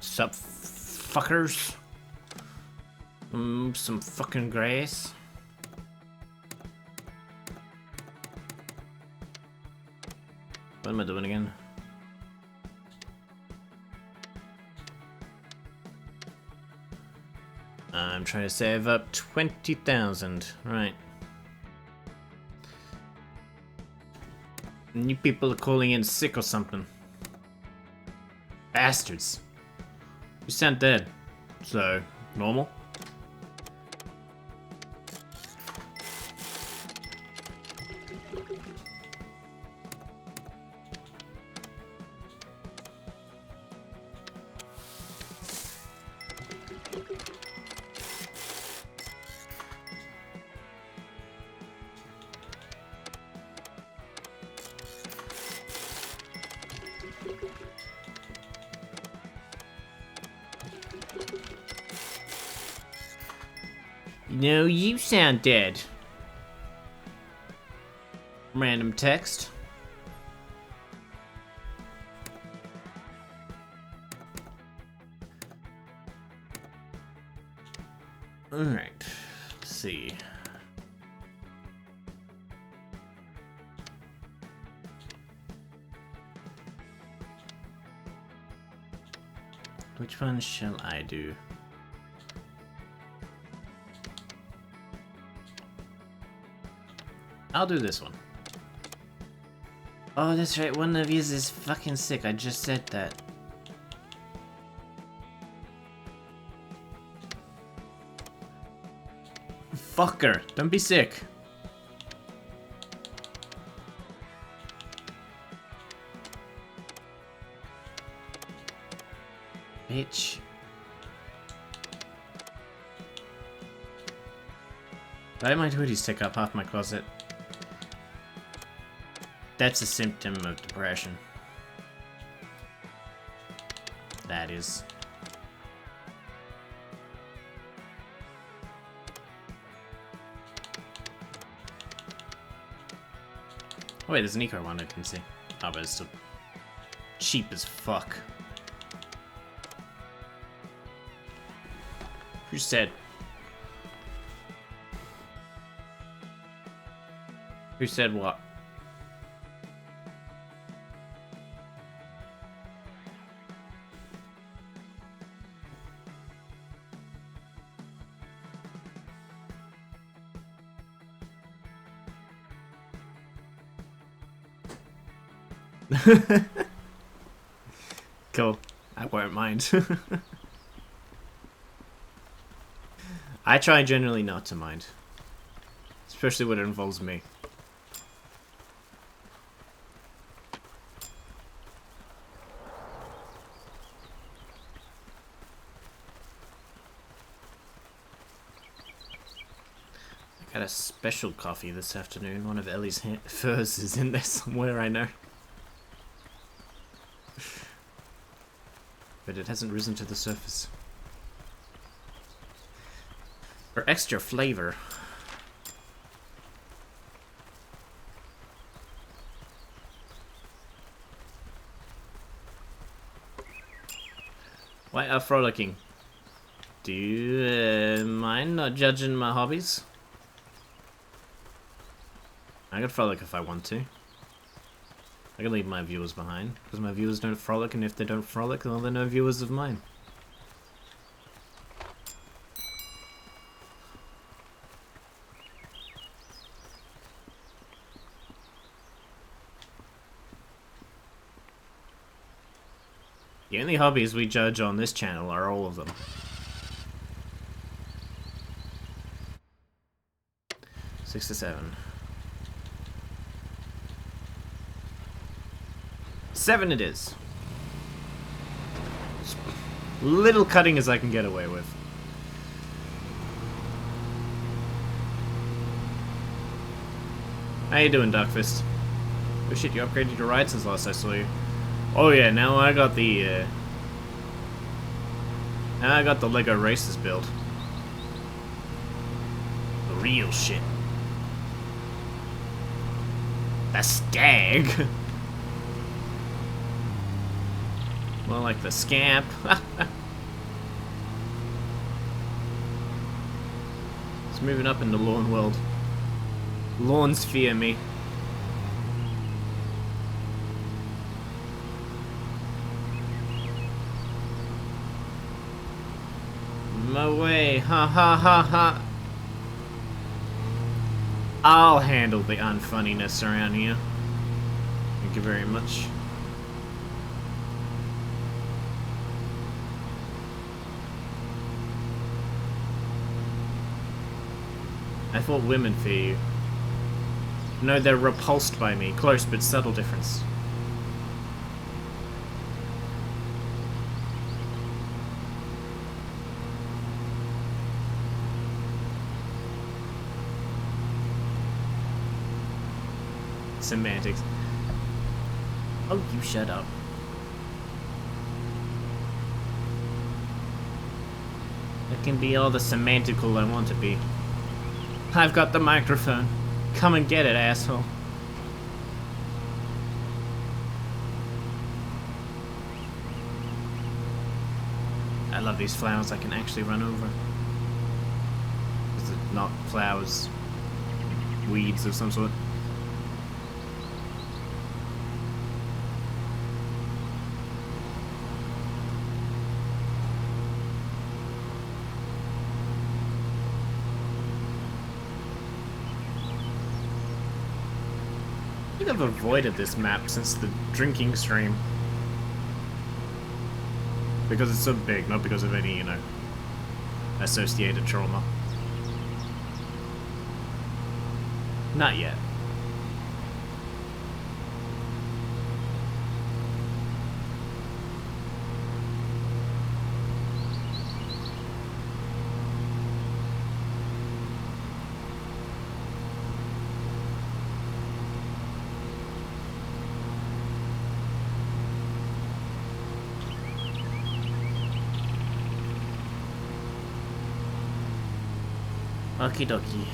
Sup, fuckers? Some fucking grace. What am I doing again? I'm trying to save up 20,000. Right. You people are calling in sick or something. Bastards. You sound dead. So, normal? No, you sound dead. Random text. Alright, let's see. Which one shall I do? I'll do this one. Oh, that's right, one of yous is fucking sick, I just said that. Fucker, don't be sick. Bitch. Why did my hoodies take up half my closet? That's a symptom of depression. That is. Oh wait, there's an eco one I can see. Oh, but it's still cheap as fuck. Who said? Who said what? Cool. I won't mind. I try generally not to mind. Especially when it involves me. I got a special coffee this afternoon. One of Ellie's furs is in there somewhere, I know. But it hasn't risen to the surface. For extra flavor. Why are frolicking? Do you mind not judging my hobbies? I can frolic if I want to. I can leave my viewers behind, because my viewers don't frolic, and if they don't frolic, well, they're no viewers of mine. The only hobbies we judge on this channel are all of them. Six to 7. 7 it is. Little cutting as I can get away with. How you doing, Darkfist? Oh shit, you upgraded your ride since last I saw you. Oh yeah, now I got the Lego Racers build. The real shit. The Stag. More like the Scamp. It's moving up in the lawn world. Lawns fear me. My way, ha ha ha ha. I'll handle the unfunniness around here. Thank you very much. I thought women fear you. No, they're repulsed by me. Close but subtle difference. Semantics. Oh, you shut up. I can be all the semantical I want to be. I've got the microphone. Come and get it, asshole. I love these flowers I can actually run over. Is it not flowers? Weeds of some sort? I think I've avoided this map since the drinking stream. Because it's so big, not because of any, you know, associated trauma. Not yet. Okie dokie.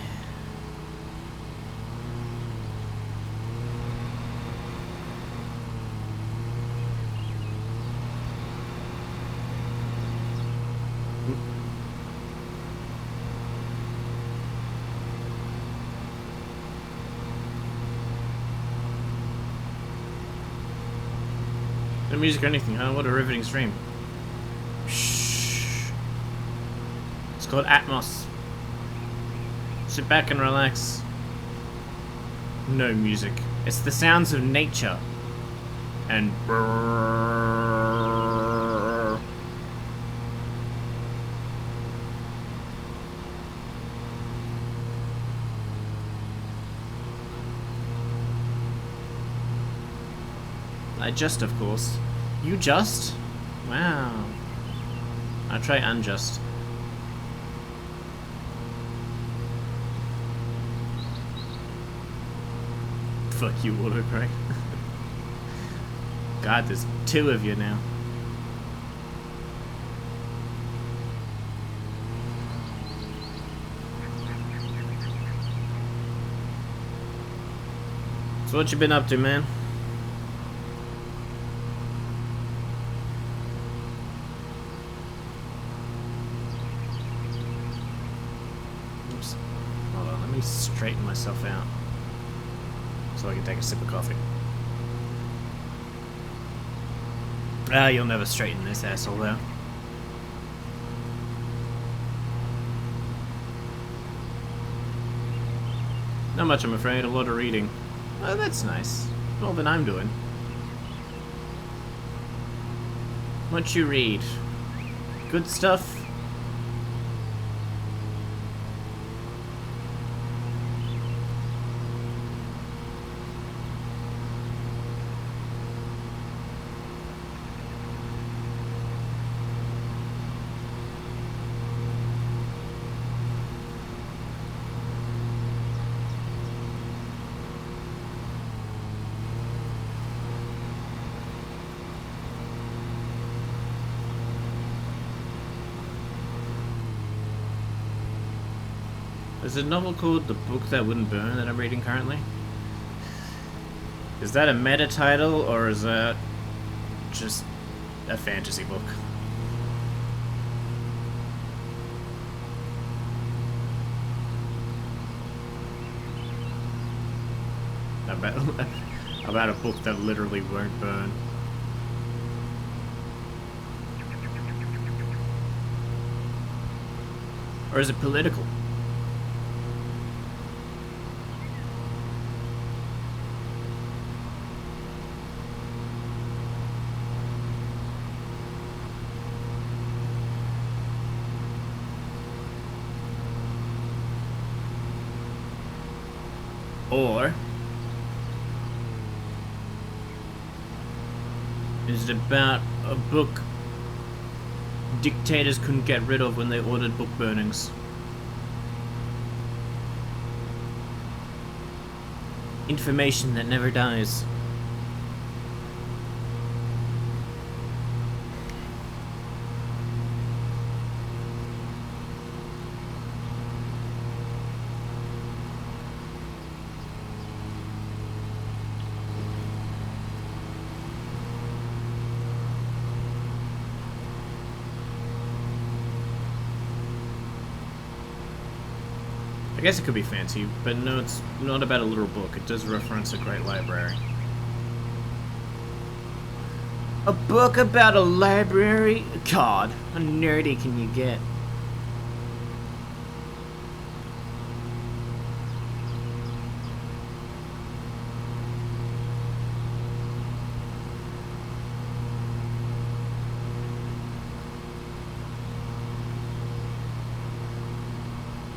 No music or anything, huh? What a riveting stream. Shh. It's called Atmos. Sit back and relax. No music. It's the sounds of nature. And brrrr. I just, of course. You just? Wow. I'll try unjust. Fuck you, autocorrect. God, there's two of you now. So what you been up to, man? Oops. Hold on, let me straighten myself out. So I can take a sip of coffee. Ah, you'll never straighten this asshole though. Not much, I'm afraid. A lot of reading. Oh, that's nice. More than I'm doing. What you read? Good stuff? Is a novel called The Book That Wouldn't Burn that I'm reading currently? Is that a meta title or is that just a fantasy book? About, about a book that literally won't burn. Or is it political? Or is it about a book dictators couldn't get rid of when they ordered book burnings? Information that never dies. I guess it could be fancy, but no, it's not about a literal book. It does reference a great library. A book about a library? God, how nerdy can you get?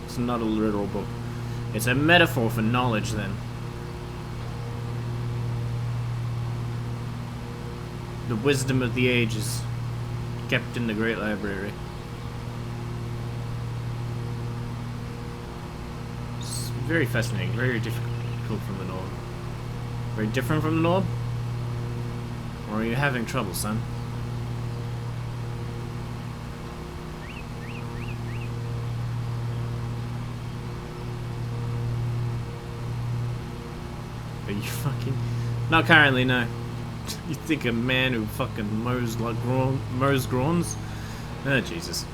It's not a literal book. It's a metaphor for knowledge, then. The wisdom of the ages, kept in the great library. It's very fascinating, very difficult from the norm. Very different from the norm? Or are you having trouble, son? Are you fucking... Not currently, no. You think a man who fucking mows like mows grawns? Oh, Jesus.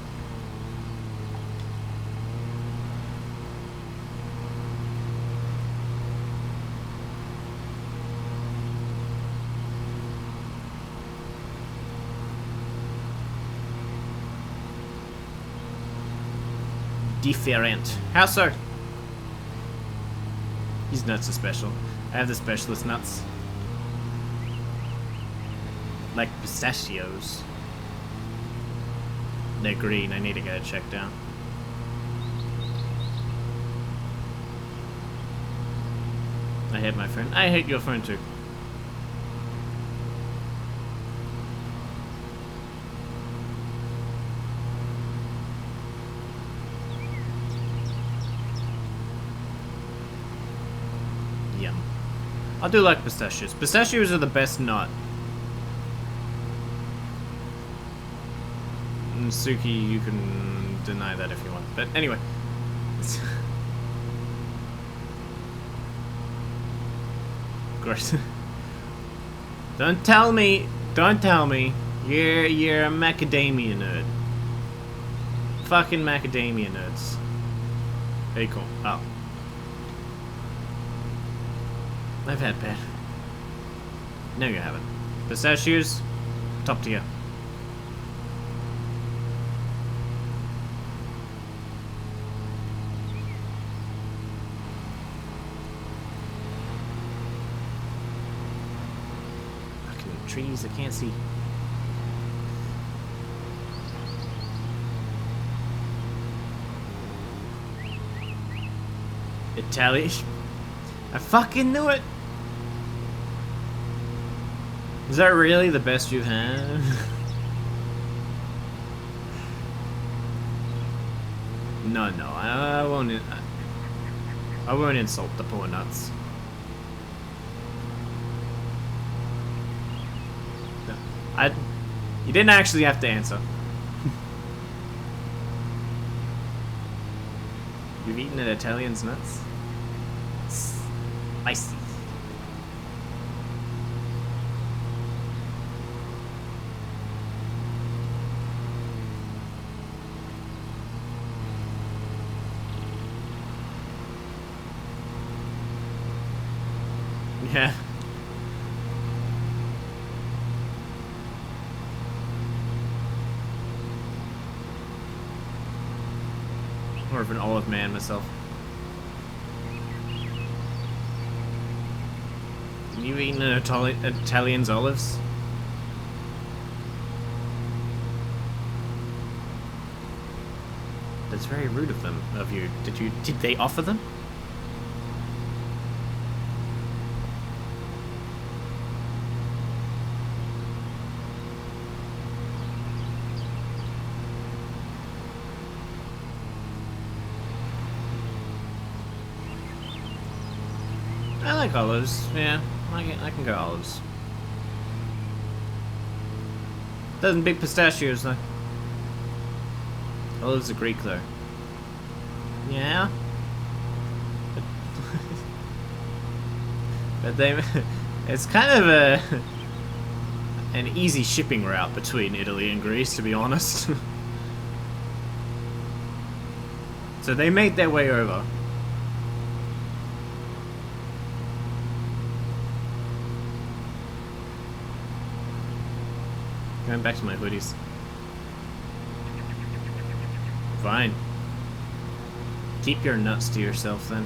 Different. How so? These nuts are special. I have the specialist nuts. Like pistachios. They're green, I need to get it checked out. I hate my phone. I hate your phone too. Yum. I do like pistachios. Pistachios are the best nut. And Suki, you can deny that if you want. But anyway. Gross. Don't tell me you're a macadamia nerd. Fucking macadamia nerds. Very cool. Oh. I've had bad. No, you haven't. Pistachios, top tier. Fucking trees, I can't see. Italian. I fucking knew it. Is that really the best you've had? No, I won't. I won't insult the poor nuts. No, you didn't actually have to answer. You've eaten an Italian's nuts? Spicy. Yeah. More of an olive man myself. You eating an Italian's olives? That's very rude of them, of you. Did they offer them? I like olives, yeah. I can go olives. Doesn't beat pistachios though. Olives are Greek though. Yeah. But they, it's kind of an easy shipping route between Italy and Greece, to be honest. So they made their way over. Going back to my hoodies. Fine. Keep your nuts to yourself then.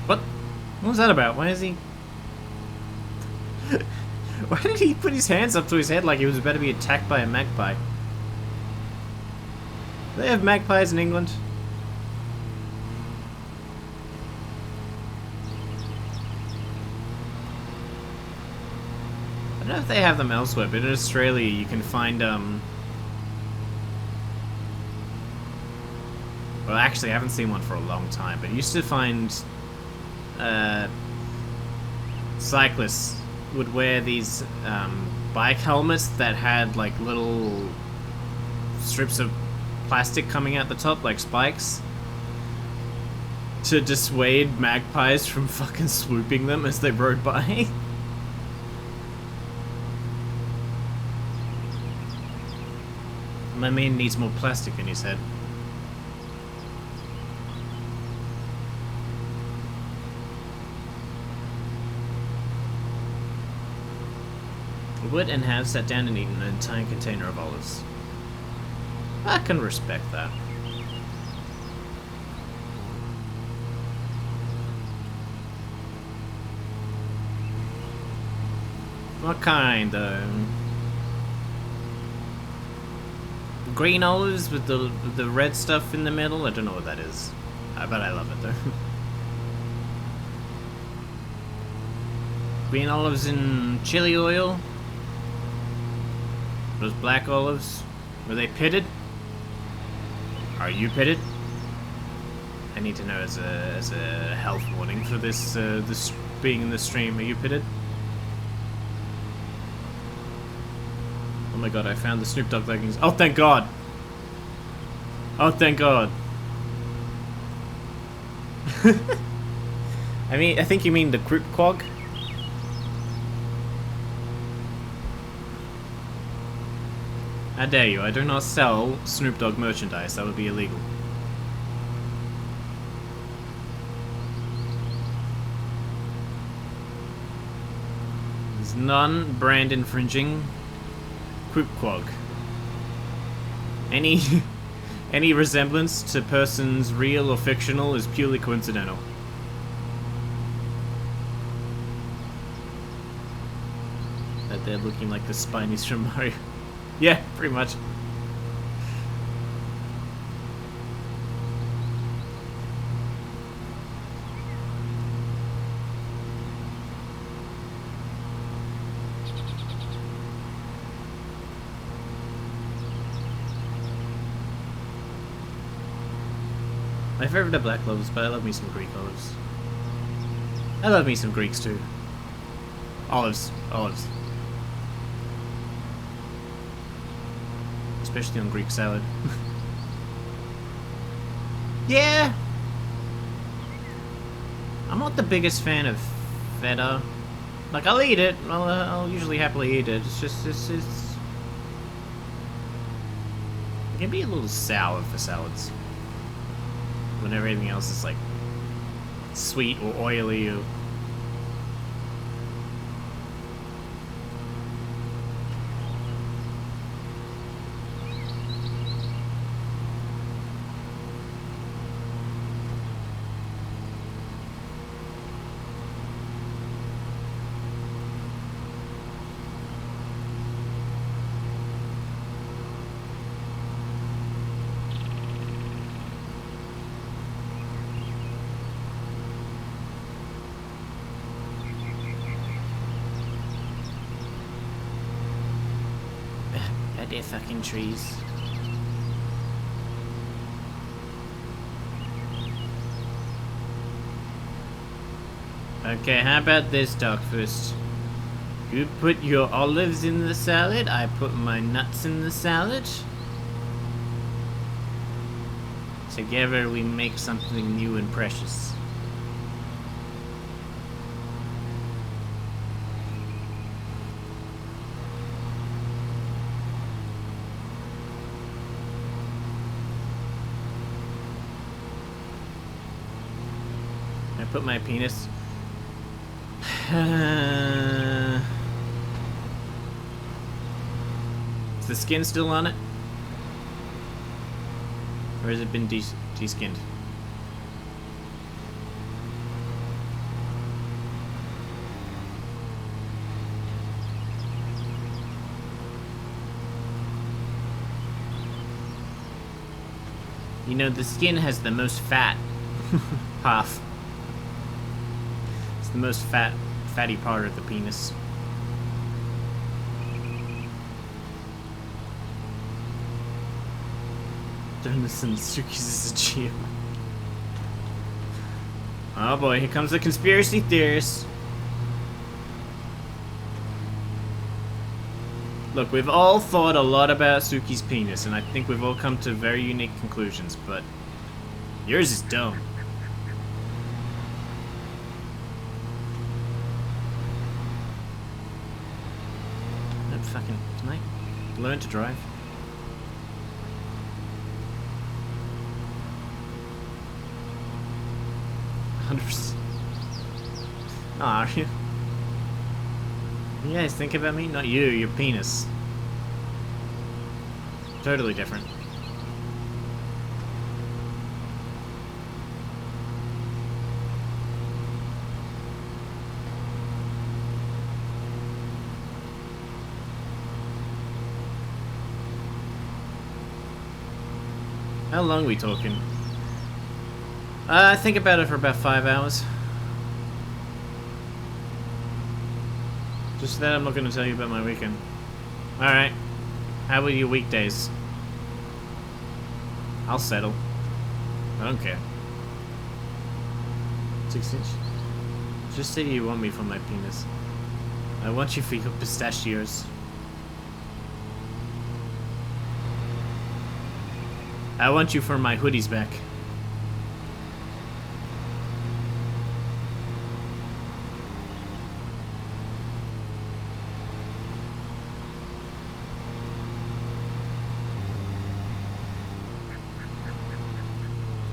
What? What was that about? Why is he... Why did he put his hands up to his head like he was about to be attacked by a magpie? Do they have magpies in England? I don't know if they have them elsewhere, but in Australia you can find, well, actually I haven't seen one for a long time, but you used to find, cyclists would wear these, bike helmets that had, like, little strips of plastic coming out the top, like spikes, to dissuade magpies from fucking swooping them as they rode by. My man needs more plastic in his head. I would and have sat down and eaten an entire container of olives. I can respect that. What kind, though? Green olives with the red stuff in the middle? I don't know what that is. But I love it, though. Green olives in chili oil? Those black olives? Were they pitted? Are you pitted? I need to know as a health warning for this this being in the stream. Are you pitted? Oh my god, I found the Snoop Dogg leggings. Oh, thank god! Oh, thank god. I think you mean the Croup Quag? How dare you, I do not sell Snoop Dogg merchandise, that would be illegal. There's none brand infringing. Croup Quag. Any resemblance to persons real or fictional is purely coincidental. That they're looking like the Spinies from Mario. Yeah, pretty much. My favorite are black olives, but I love me some Greek olives. I love me some Greeks too. Olives. Olives. Especially on Greek salad. Yeah! I'm not the biggest fan of feta. Like, I'll eat it. I'll usually happily eat it. It's just, it's... It can be a little sour for salads. when everything else is like sweet or oily or... They're fucking trees. Okay, how about this, Dark Fist? You put your olives in the salad, I put my nuts in the salad. Together we make something new and precious. Put my penis. Is the skin still on it? Or has it been de-skinned? You know, the skin has the most fat half. The most fatty part of the penis. Don't listen to Suki's achievement. Oh boy, here comes the conspiracy theorist. Look, we've all thought a lot about Suki's penis, and I think we've all come to very unique conclusions, but yours is dumb. Fucking, can I learn to drive? 100%. Oh, are you? You guys think about me? Not you, your penis. Totally different. How long are we talking? I think about it for about 5 hours. Just that I'm not going to tell you about my weekend. Alright. How about your weekdays? I'll settle. I don't care. 6 inch? Just say you want me for my penis. I want you for your pistachios. I want you for my hoodies back.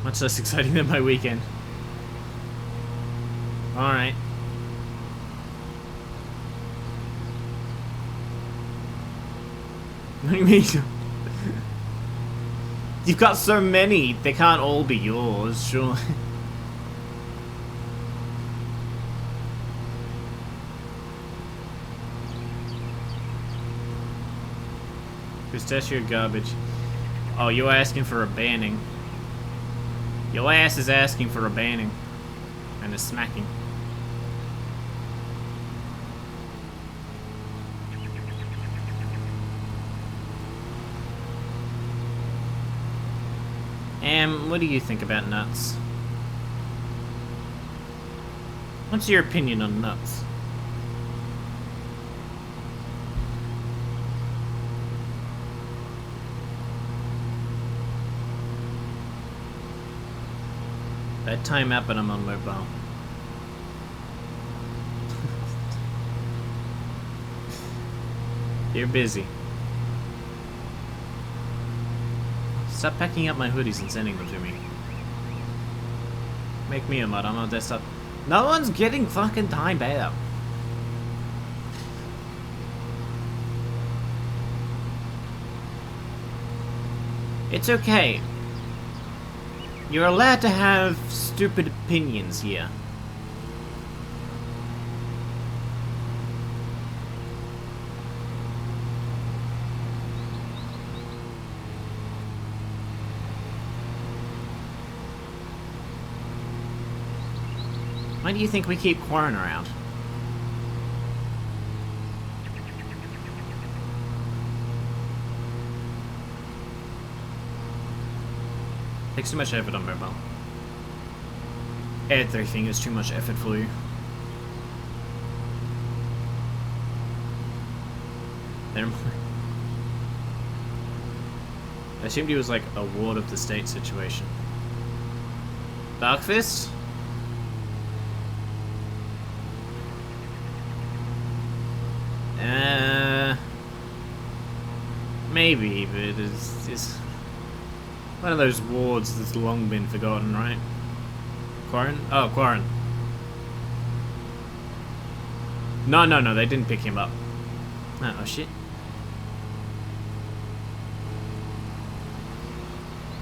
Much less exciting than my weekend. Alright. What do you mean? You've got so many, they can't all be yours, sure. Pistachio garbage. Oh, you're asking for a banning. Your ass is asking for a banning. And a smacking. What do you think about nuts? What's your opinion on nuts? That time up and I'm on mobile. You're busy. Stop packing up my hoodies and sending them to me. Make me a mod. I'm on desktop. No one's getting fucking timed out. It's okay. You're allowed to have stupid opinions here. Why do you think we keep Qarren around? Takes too much effort on mobile. Everything is too much effort for you. Never mind. I assumed he was like a ward of the state situation. Dark Fist? Maybe, but it's one of those wards that's long been forgotten, right? Qarren? Oh, Qarren. No, they didn't pick him up. Oh, shit.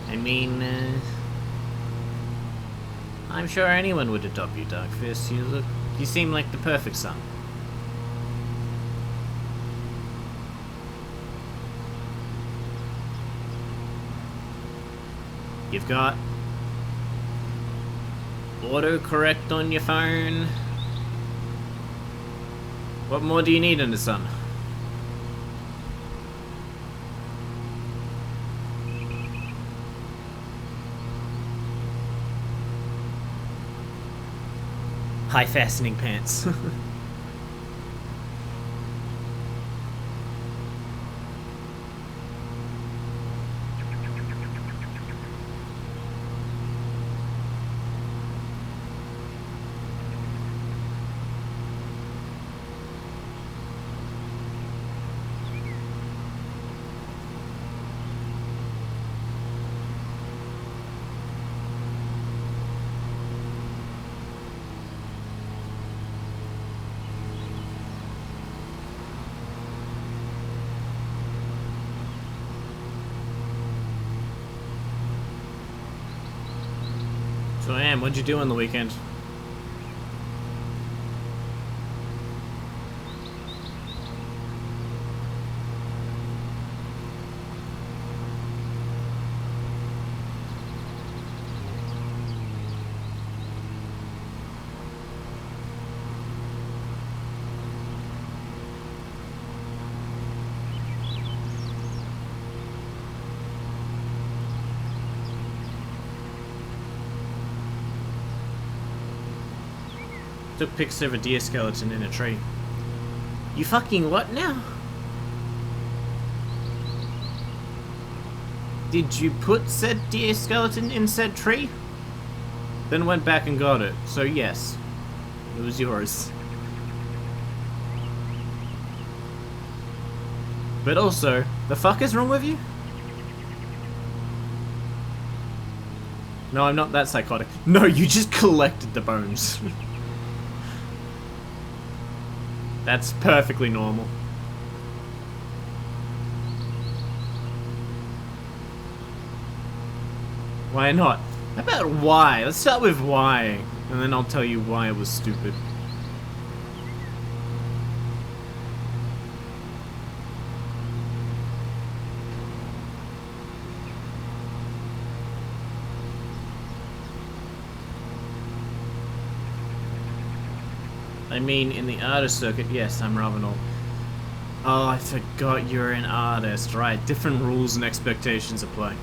I mean, I'm sure anyone would adopt you, Dark Fist. You seem like the perfect son. You've got autocorrect on your phone. What more do you need in the sun? High fastening pants. So, Am, what'd you do on the weekend? Took pics of a deer skeleton in a tree. You fucking what now? Did you put said deer skeleton in said tree? Then went back and got it. So yes, it was yours. But also, the fuck is wrong with you? No, I'm not that psychotic. No, you just collected the bones. That's perfectly normal. Why not? How about why? Let's start with why, and then I'll tell you why it was stupid. I mean, in the artist circuit, yes, I'm Ravenel. Oh, I forgot you're an artist. Right, different rules and expectations apply.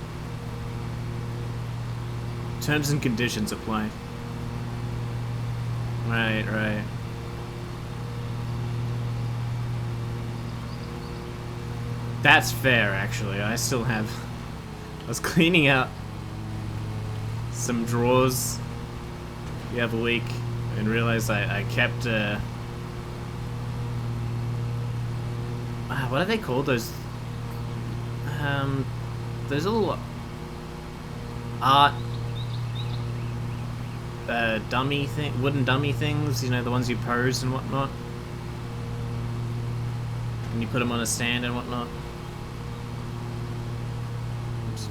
Terms and conditions apply. Right, right. That's fair, actually. I still have... I was cleaning out some drawers the other week and realized I kept what are they called? Those little art dummy thing, wooden dummy things. You know, the ones you pose and whatnot. And you put them on a stand and whatnot. Oops.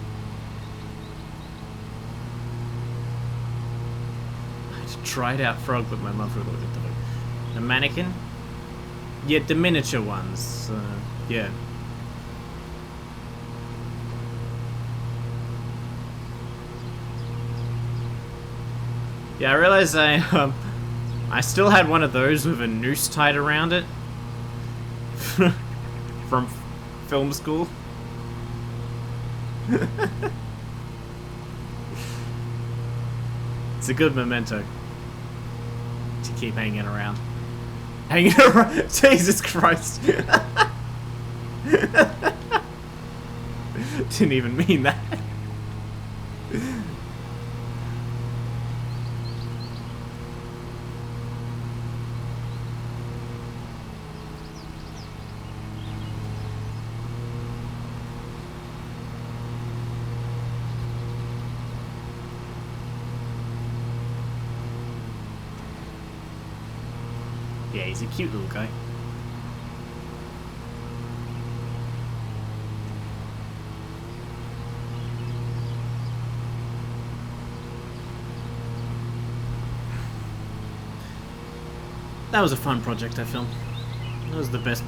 I just tried out frog, but my mother looked at the mannequin. Yeah, the miniature ones. Yeah. Yeah, I realized I still had one of those with a noose tied around it from film school. It's a good memento to keep hanging around. Hanging around. Jesus Christ! Didn't even mean that. Yeah, he's a cute little guy. That was a fun project I filmed. That was the best.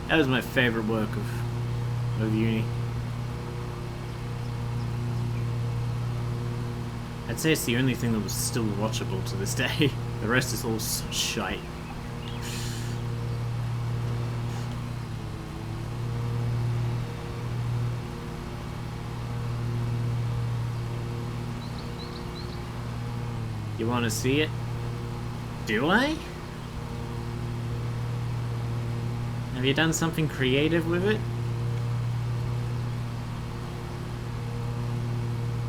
That was my favorite work of uni. I'd say it's the only thing that was still watchable to this day. The rest is all such shite. You want to see it? Do I? Have you done something creative with it?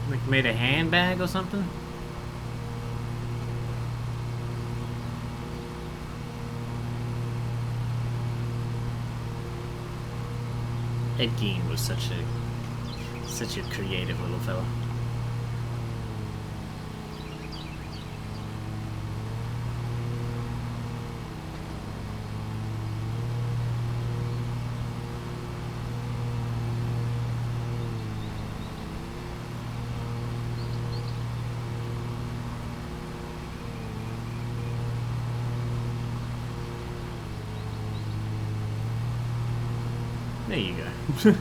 Like made a handbag or something? Ed Gein was such a creative little fella. There you go.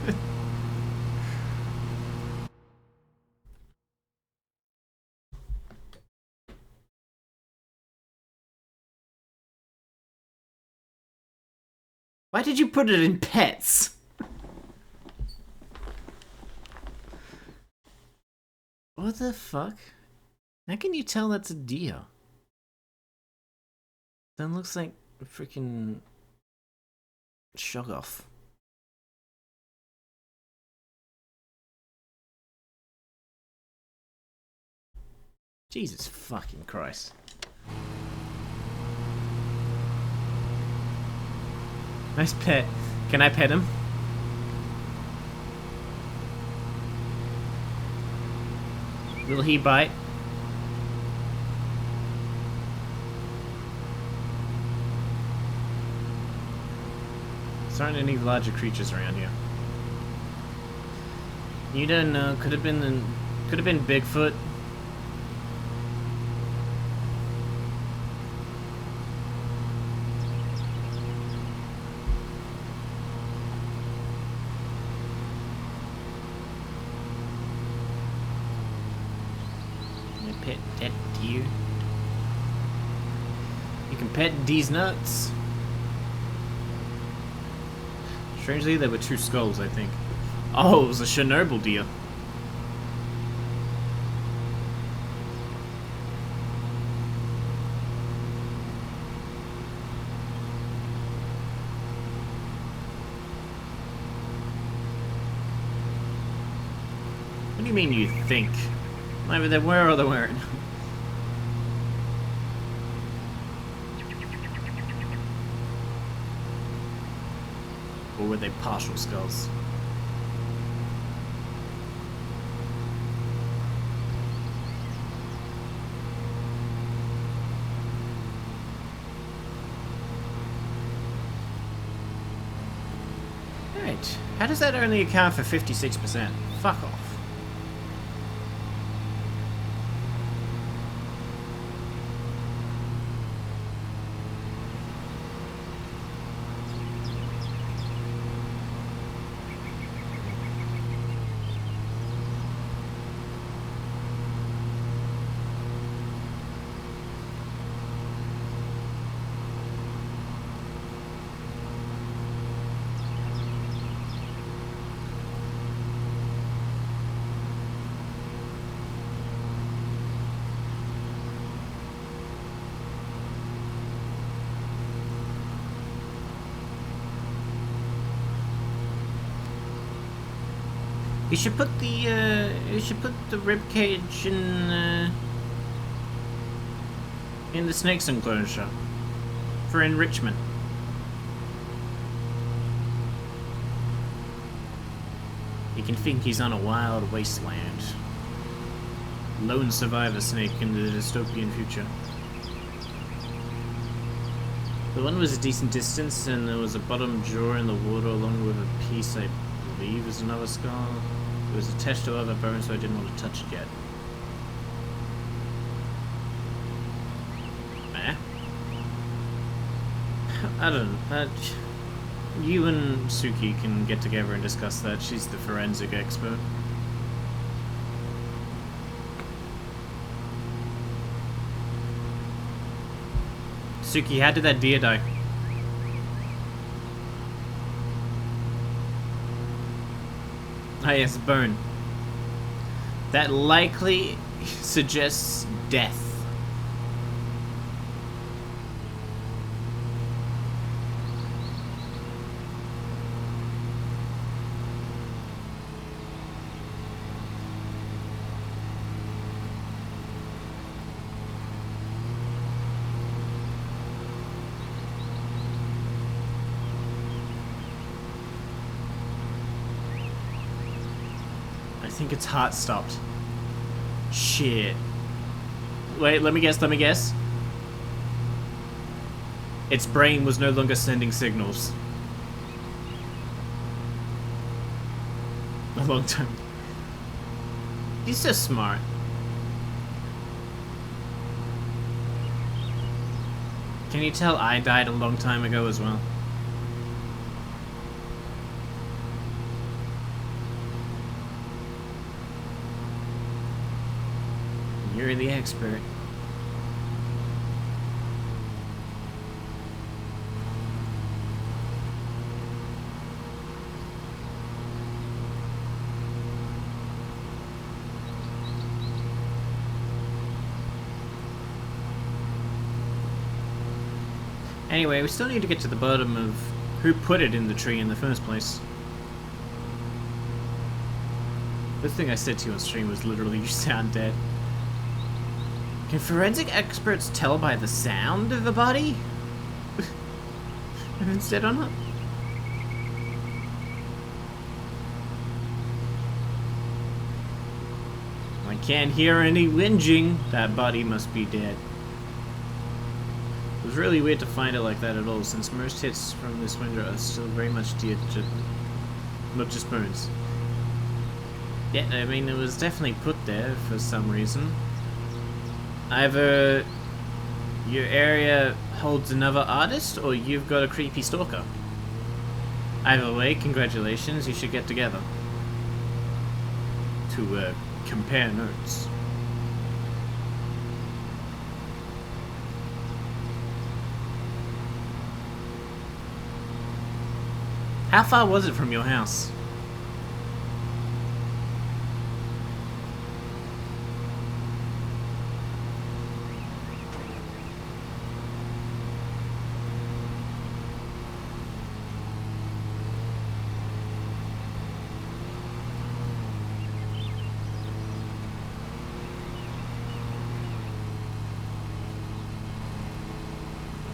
Why did you put it in pets? What the fuck? How can you tell that's a deer? That looks like a freaking shoggoth. Jesus fucking Christ. Nice pet. Can I pet him? Will he bite? There aren't any larger creatures around here. You don't know. Could have been Bigfoot. Pet that deer. You can pet these nuts. Strangely, there were two skulls, I think. Oh, it was a Chernobyl deer. What do you mean you think? Either they were or they weren't. Or were they partial skulls? How does that only account for 56%? Fuck off. You should put the rib cage in the snake's enclosure for enrichment. You can think he's on a wild wasteland. Lone survivor snake in the dystopian future. The one was a decent distance, and there was a bottom jaw in the water along with a piece I believe is another skull. It was attached to other bones, so I didn't want to touch it yet. Eh? I don't know. You and Suki can get together and discuss that. She's the forensic expert. Suki, how did that deer die? Ah yes, bone. That likely suggests death. I think its heart stopped. Shit. Wait, let me guess. Its brain was no longer sending signals. A long time. He's so smart. Can you tell I died a long time ago as well? You're the expert. Anyway, we still need to get to the bottom of who put it in the tree in the first place. The thing I said to you on stream was literally, you sound dead. Can forensic experts tell by the sound of a body? Instead or not? I can't hear any whinging. That body must be dead. It was really weird to find it like that at all, since most hits from this window are still very much geared to not just bones. Yeah, I mean, it was definitely put there for some reason. Either your area holds another artist, or you've got a creepy stalker. Either way, congratulations, you should get together. To, compare notes. How far was it from your house?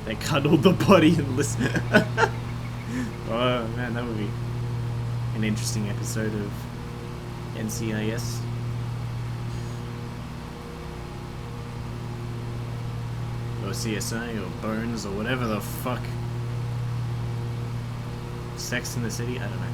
They cuddled the body and listen. Oh man, that would be an interesting episode of NCIS. Or CSI or Bones or whatever the fuck. Sex in the City? I don't know.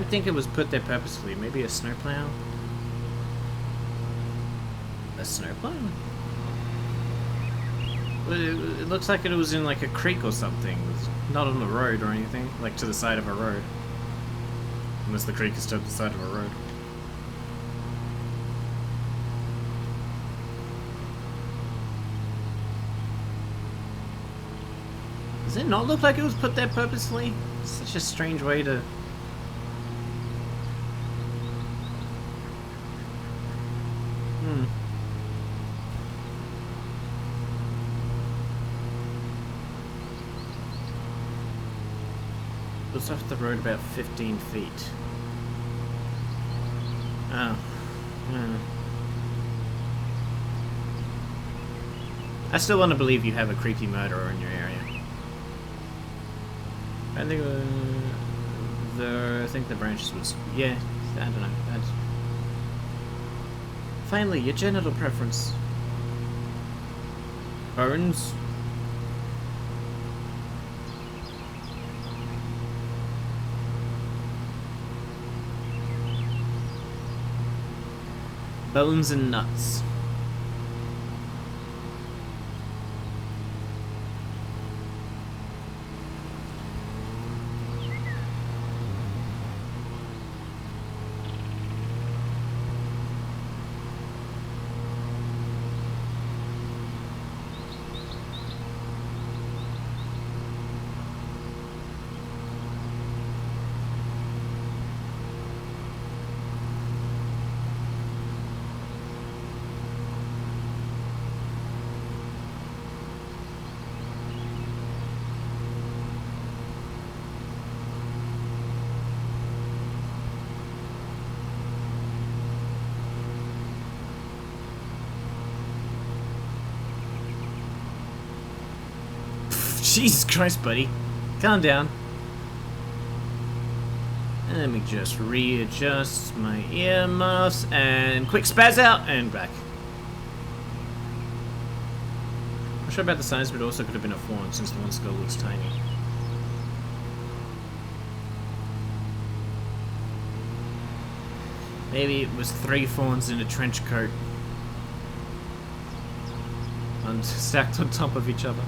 don't think it was put there purposefully. Maybe a snowplow? A snowplow? Well, it looks like it was in like a creek or something. It's not on the road or anything. Like to the side of a road. Unless the creek is to the side of a road. Does it not look like it was put there purposefully? It's such a strange way to... It was off the road about 15 feet. Oh. I still want to believe you have a creepy murderer in your area. I think the branches was... Yeah, I don't know. Finally, your genital preference. Bones? Bones and nuts. Jesus Christ, buddy. Calm down. Let me just readjust my earmuffs and quick spaz out and back. Not sure about the size, but it also could have been a fawn since the one skull looks tiny. Maybe it was 3 fawns in a trench coat. And stacked on top of each other.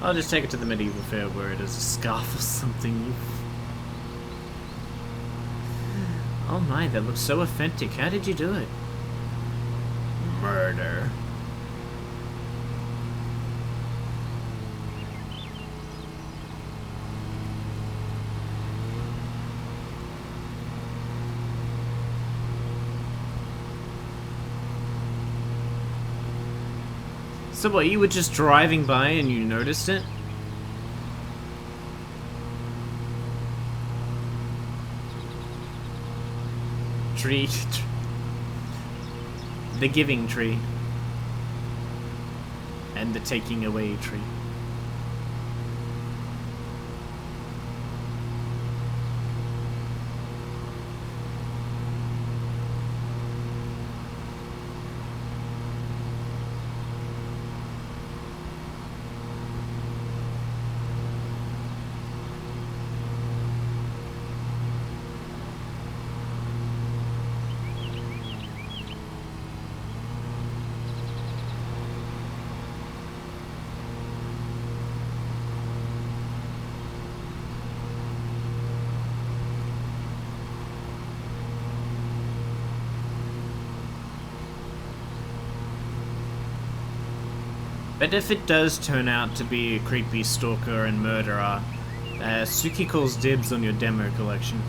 I'll just take it to the medieval fair where it is a scarf or something. Oh my, that looks so authentic. How did you do it? Murder. So what, you were just driving by and you noticed it? Tree. The giving tree. And the taking away tree. But if it does turn out to be a creepy stalker and murderer, Suki calls dibs on your demo collection.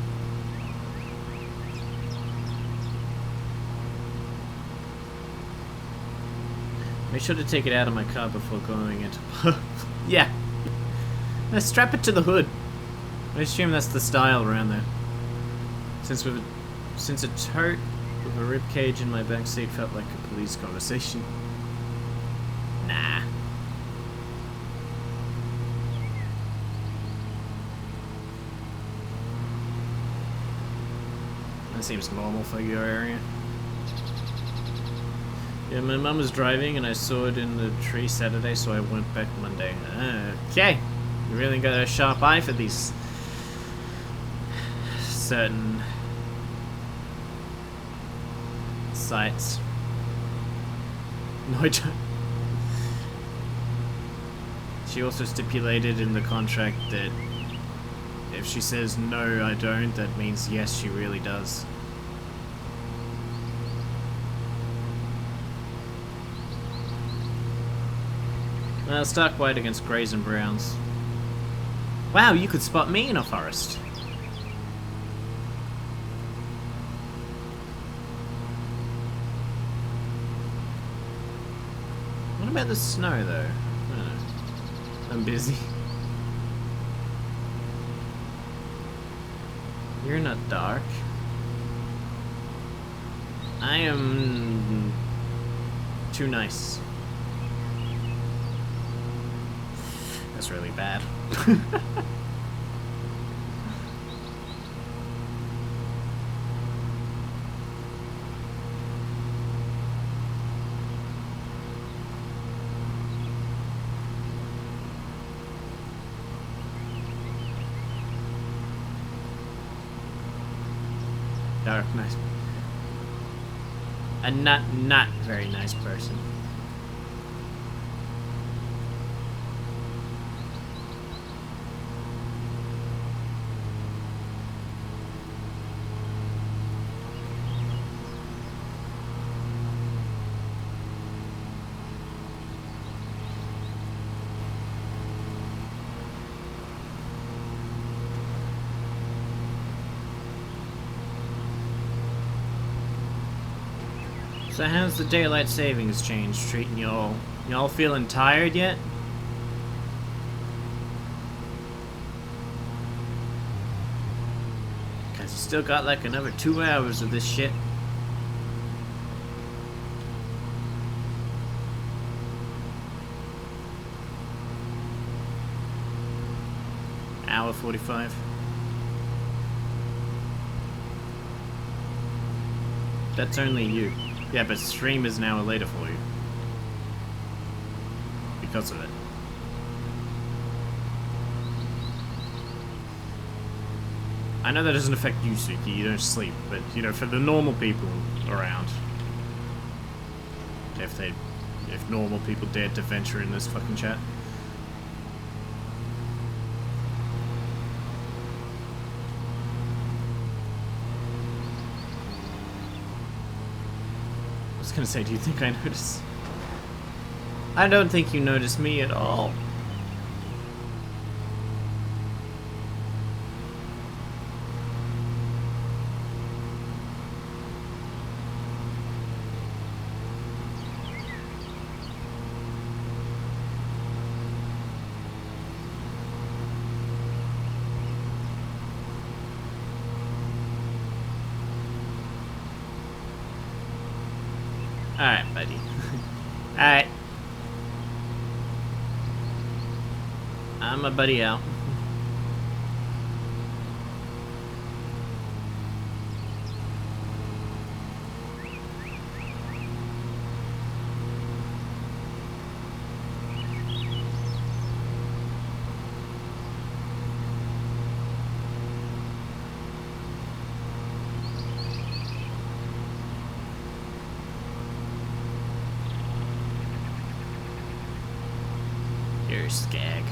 Make sure to take it out of my car before going into yeah. Now strap it to the hood. I assume that's the style around there. Since a tote with a rib cage in my backseat felt like a police conversation. Nah. seems normal for your area. Yeah, my mum was driving and I saw it in the tree Saturday, so I went back Monday. Okay, you really got a sharp eye for these certain sites. No, I don't. She also stipulated in the contract that if she says no, I don't, that means yes, she really does. Well, stark white against greys and browns. Wow, you could spot me in a forest. What about the snow, though? I don't know. I'm busy. You're not dark. I am too nice. That's really bad. Dark, nice. A not very nice person. So how's the daylight savings change treating y'all? Y'all feeling tired yet? Cause you still got like another 2 hours of this shit. Hour 45. That's only you. Yeah, but stream is an hour later for you. Because of it. I know that doesn't affect you, Suki, you don't sleep, but, you know, for the normal people around. If normal people dared to venture in this fucking chat. I was gonna say, do you think I notice? I don't think you notice me at all. Alright, buddy. Alright. I'm a buddy out. You're a skag.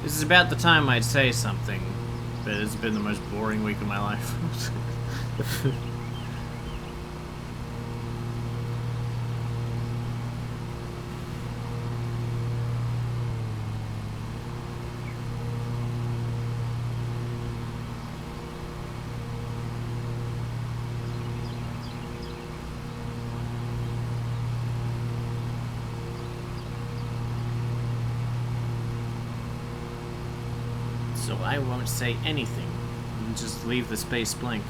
This is about the time I'd say something, but it's been the most boring week of my life. So I won't say anything and just leave the space blank.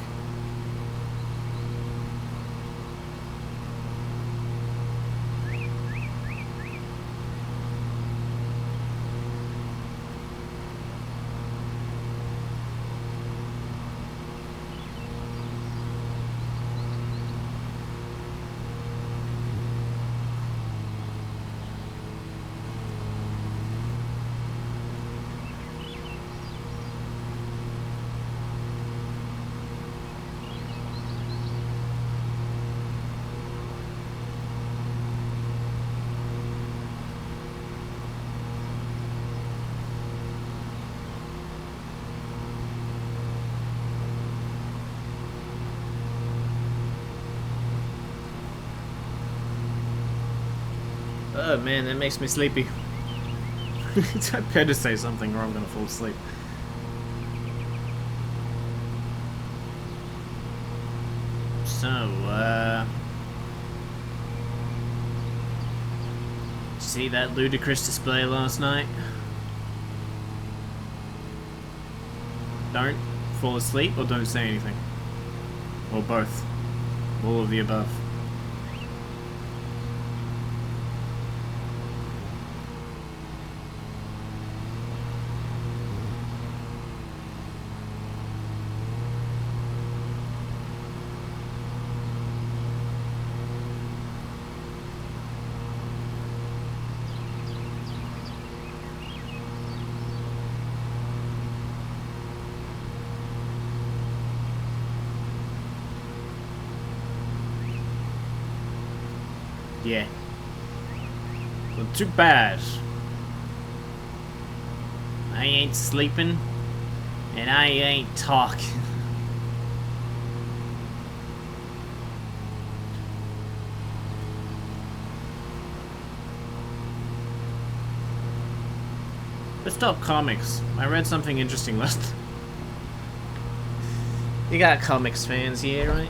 Oh man, that makes me sleepy. I better say something or I'm gonna fall asleep. So, see that ludicrous display last night? Don't fall asleep or don't say anything. Or both. All of the above. Yeah. Well, too bad. I ain't sleeping, and I ain't talking. Let's talk comics. I read something interesting last. You got comics fans here, right?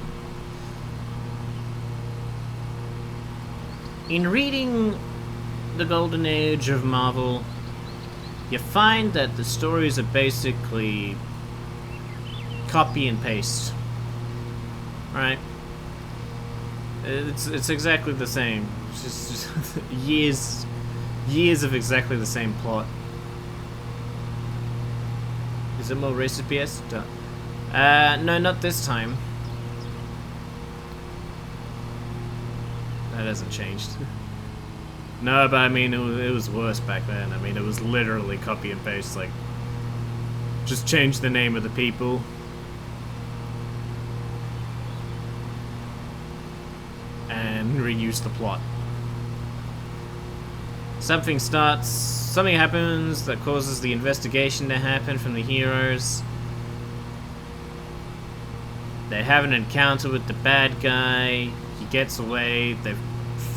In reading the golden age of Marvel, you find that the stories are basically copy and paste, right? It's exactly the same. It's just years of exactly the same plot. Is it more racist PS? No, not this time. That hasn't changed. No, but I mean, it was worse back then. I mean, it was literally copy and paste, like, just change the name of the people. And reuse the plot. Something happens that causes the investigation to happen from the heroes. They have an encounter with the bad guy. He gets away. They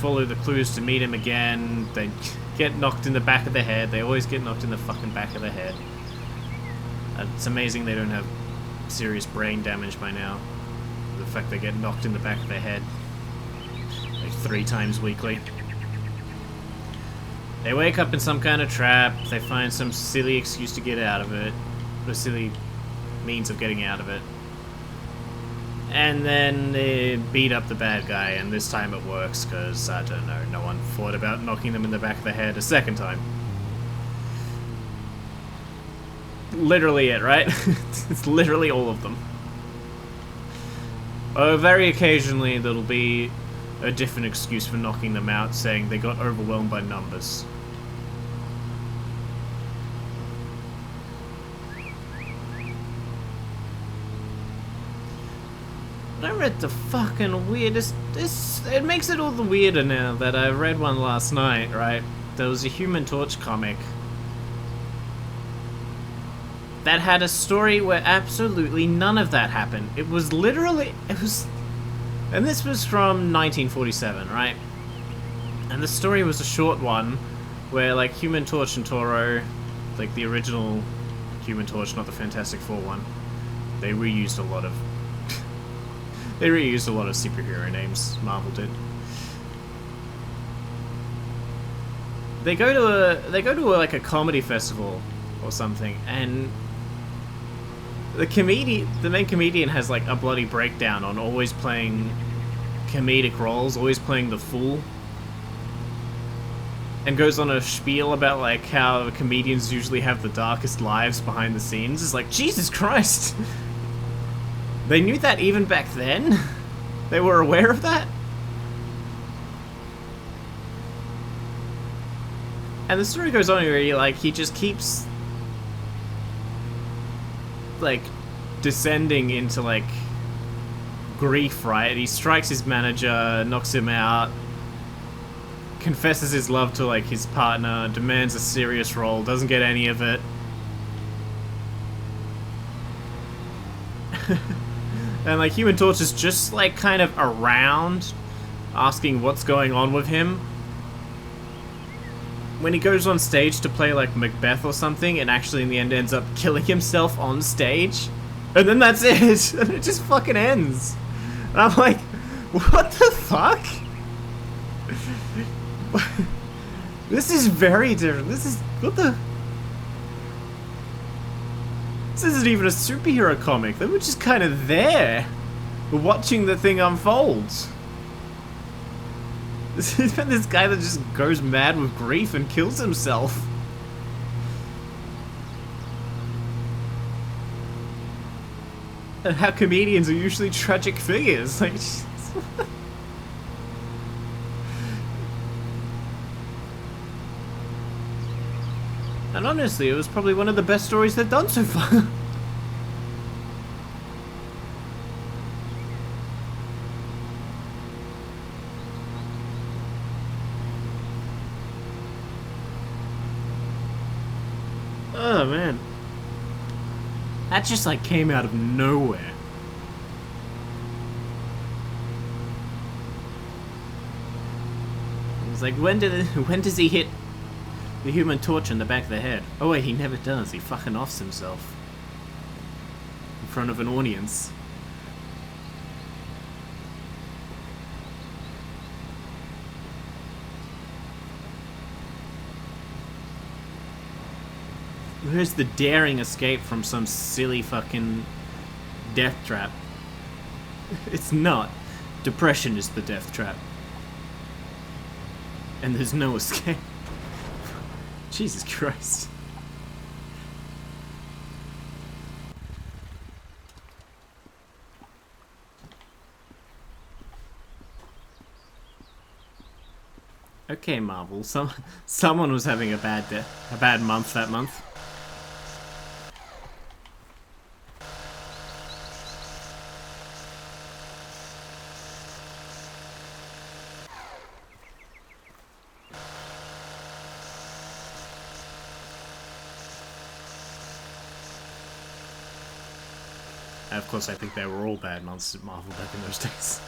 follow the clues to meet him again. They get knocked in the back of the head. They always get knocked in the fucking back of the head. It's amazing they don't have serious brain damage by now. The fact they get knocked in the back of their head like 3 times weekly. They wake up in some kind of trap. They find some silly excuse to get out of it. A silly means of getting out of it. And then they beat up the bad guy, and this time it works, because, I don't know, no one thought about knocking them in the back of the head a second time. Literally it, right? It's literally all of them. Very occasionally there'll be a different excuse for knocking them out, saying they got overwhelmed by numbers. I read the fucking weirdest. It makes it all the weirder now that I read one last night, right? There was a Human Torch comic that had a story where absolutely none of that happened. It was literally, and this was from 1947, right? And the story was a short one where, like, Human Torch and Toro, like the original Human Torch, not the Fantastic Four one, they reused a lot of superhero names. Marvel did. They go to like a comedy festival or something, and The main comedian has like a bloody breakdown on always playing comedic roles, always playing the fool, and goes on a spiel about like how comedians usually have the darkest lives behind the scenes. It's like, Jesus Christ! They knew that even back then? They were aware of that? And the story goes on where he just keeps like descending into like grief, right? He strikes his manager, knocks him out, confesses his love to like his partner, demands a serious role, doesn't get any of it. And like Human Torch is just like kind of around asking what's going on with him. When he goes on stage to play like Macbeth or something, and actually in the end ends up killing himself on stage. And then that's it. And it just fucking ends. And I'm like, what the fuck? This is very different. This is, what the? This isn't even a superhero comic. They were just kind of there, watching the thing unfold. This is this guy that just goes mad with grief and kills himself. And how comedians are usually tragic figures. Like, and honestly, it was probably one of the best stories they've done so far. Oh man. That just like came out of nowhere. It was like, when does he hit the Human Torch in the back of the head? Oh wait, he never does. He fucking offs himself in front of an audience. Where's the daring escape from some silly fucking death trap? It's not. Depression is the death trap. And there's no escape. Jesus Christ. Okay, Marvel. Someone was having a bad month that month. Of course, I think they were all bad months at Marvel back in those days.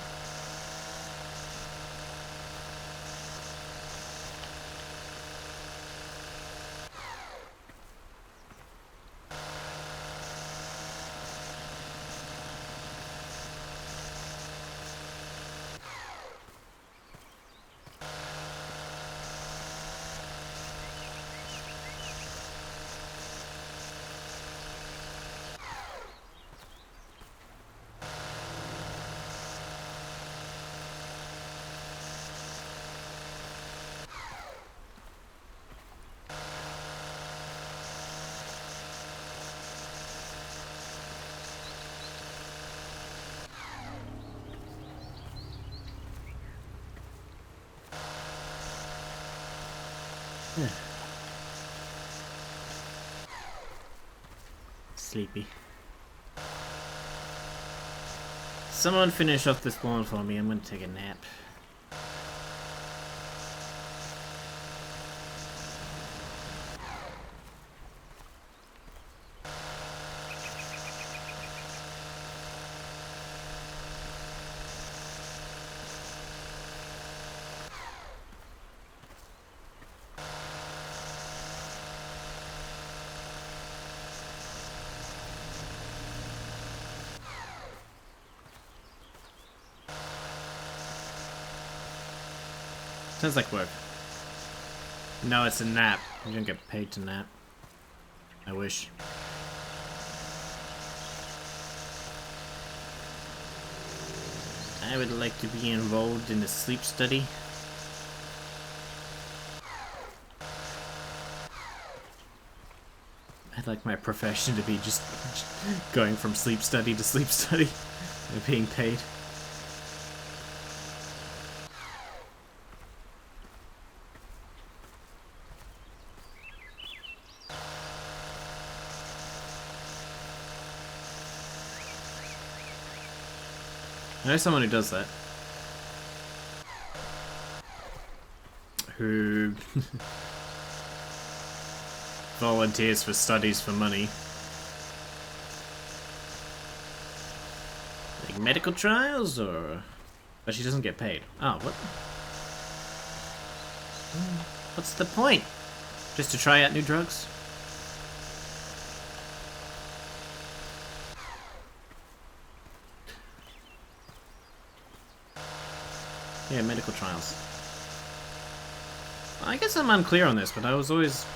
Sleepy. Someone finish off this lawn for me. I'm gonna take a nap. Sounds like work. No, it's a nap. You don't get paid to nap. I wish. I would like to be involved in a sleep study. I'd like my profession to be just going from sleep study to sleep study and being paid. I know someone who does that. Who volunteers for studies for money. Like medical trials, or... But she doesn't get paid. Oh, what? What's the point? Just to try out new drugs? Yeah, medical trials. I guess I'm unclear on this, but I always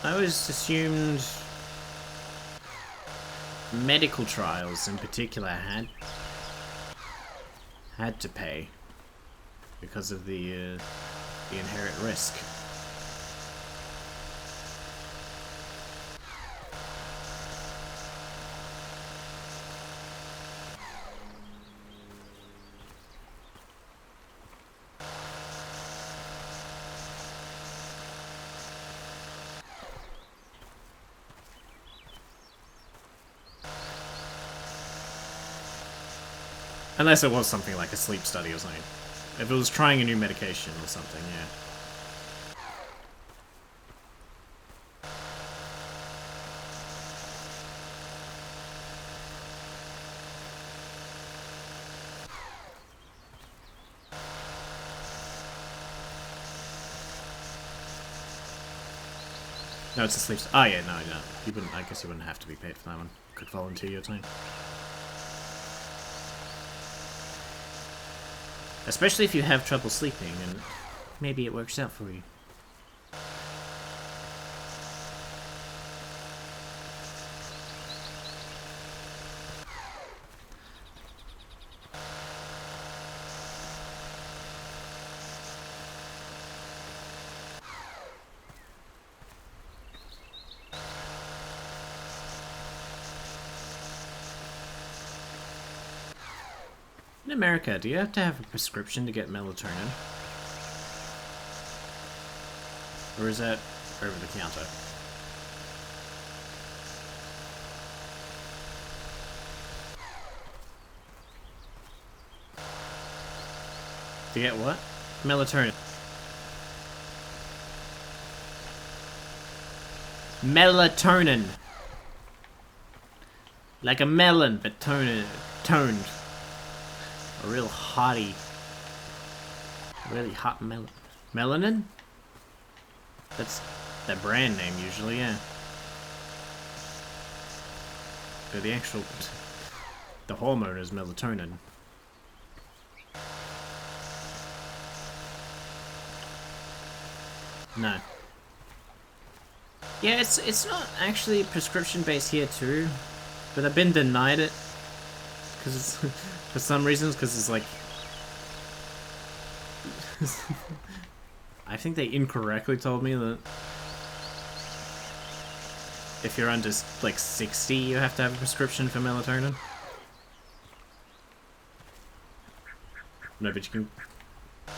assumed medical trials in particular had to pay because of the inherent risk. Unless it was something like a sleep study or something. If it was trying a new medication or something, yeah. No, it's a sleep. Oh yeah, no. You wouldn't. I guess you wouldn't have to be paid for that one. You could volunteer your time. Especially if you have trouble sleeping, and maybe it works out for you. In America, do you have to have a prescription to get melatonin? Or is that over the counter? To get what? Melatonin. Melatonin. Like a melon, but toned. A real hottie. Really hot melanin? That's the brand name usually, yeah. But the actual... the hormone is melatonin. No. Yeah, it's not actually prescription based here too, but I've been denied it because it's for some reasons, because it's like I think they incorrectly told me that if you're under like 60, you have to have a prescription for melatonin. No, but you can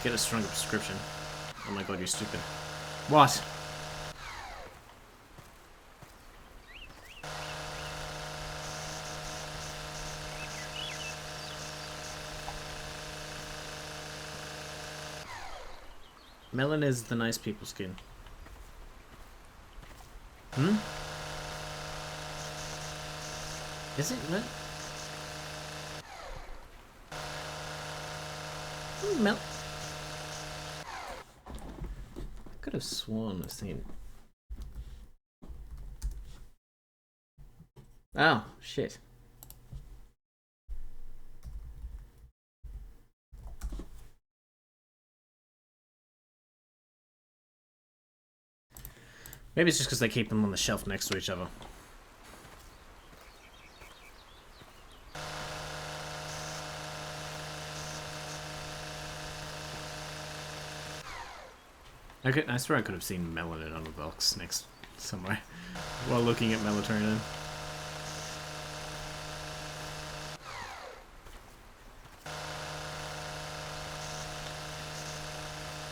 get a stronger prescription. Oh my god, you're stupid. What? Melon is the nice people's skin. Hmm? Is it? What? Mel... I could have sworn I've seen... Oh, shit. Maybe it's just because they keep them on the shelf next to each other. I swear I could have seen melanin on the box next somewhere while looking at melatonin.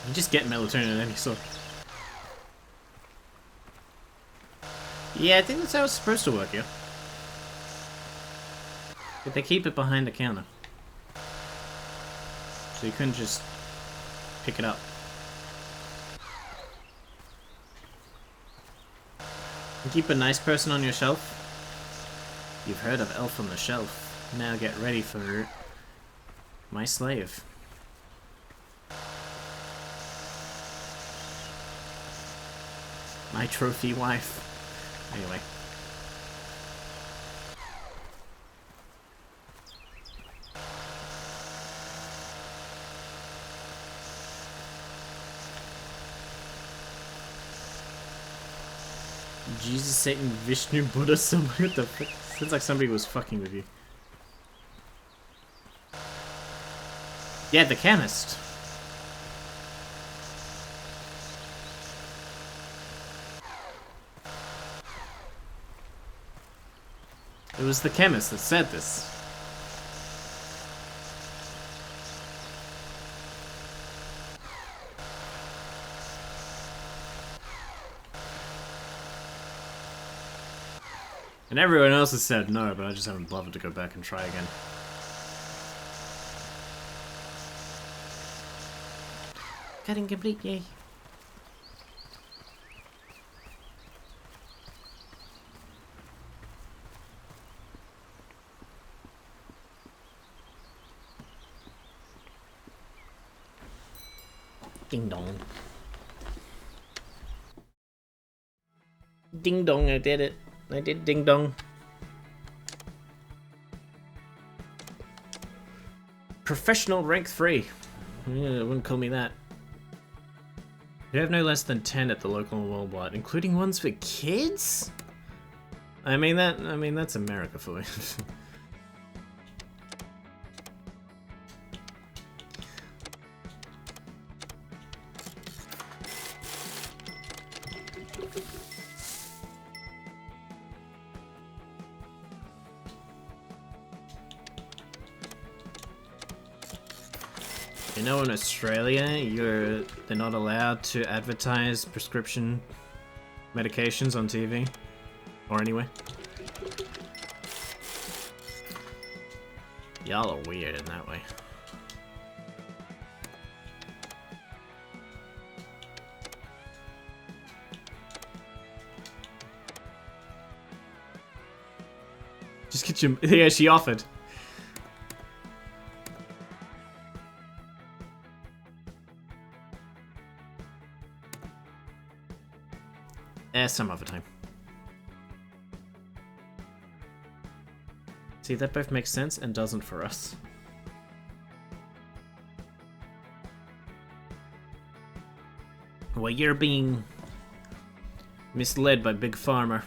You just get melatonin in any sort. Yeah, I think that's how it's supposed to work, yeah. But they keep it behind the counter. So you couldn't just pick it up. You keep a nice person on your shelf. You've heard of Elf on the Shelf. Now get ready for my slave. My trophy wife. Anyway. Jesus, Satan, Vishnu, Buddha, what the fuck? Sounds like somebody was fucking with you. Yeah, the chemist. It was the chemist that said this. And everyone else has said no, but I just haven't bothered to go back and try again. Cutting complete, yay. Ding dong. Ding dong, I did it. I did ding dong. Professional rank 3. Yeah, wouldn't call me that. You have no less than 10 at the local and worldwide, including ones for kids? I mean that's America for you. You know, in Australia, they're not allowed to advertise prescription medications on TV or anywhere. Y'all are weird in that way. Just get your... Yeah, she offered. Some other time. See, that both makes sense and doesn't for us. Well, you're being misled by Big Pharma.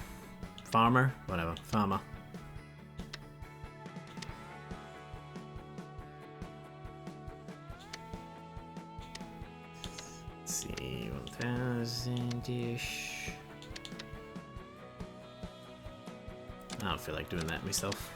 Farmer? Whatever. Pharma. Let's see, 1,000-ish. I don't feel like doing that myself.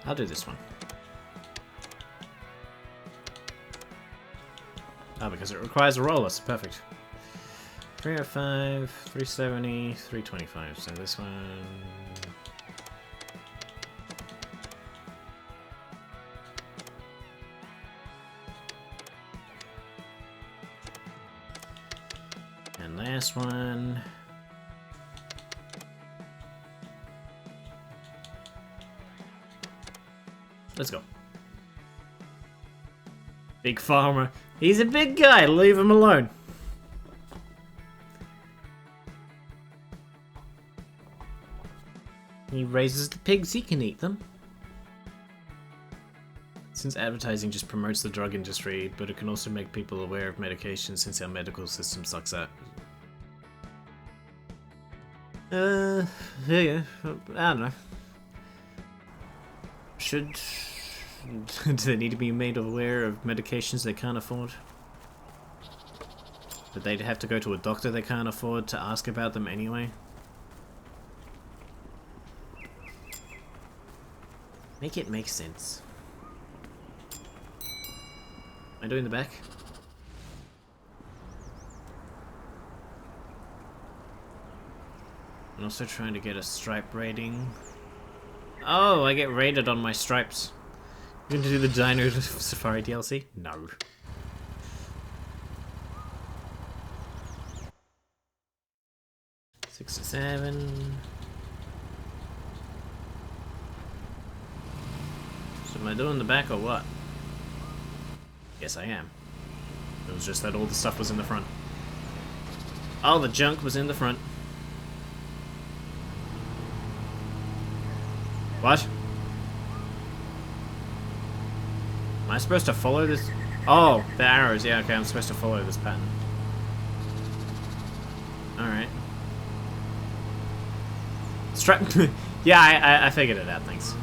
I'll do this one. Oh, because it requires a roller, so perfect. 305, 370, 325, so this one... And last one... Let's go. Big Farmer. He's a big guy, leave him alone. He raises the pigs, he can eat them. It's since advertising just promotes the drug industry, but it can also make people aware of medication since our medical system sucks at. Yeah, I don't know. Do they need to be made aware of medications they can't afford? But they'd have to go to a doctor they can't afford to ask about them anyway? Make it make sense. Am I doing the back? I'm also trying to get a stripe rating. Oh, I get rated on my stripes. You going to do the Dino Safari DLC? No. Six to 7. So am I doing the back or what? Yes, I am. It was just that all the stuff was in the front. All the junk was in the front. What? Am I supposed to follow this? Oh, the arrows. Yeah, okay, I'm supposed to follow this pattern. Alright. Strap. Yeah, I figured it out, thanks.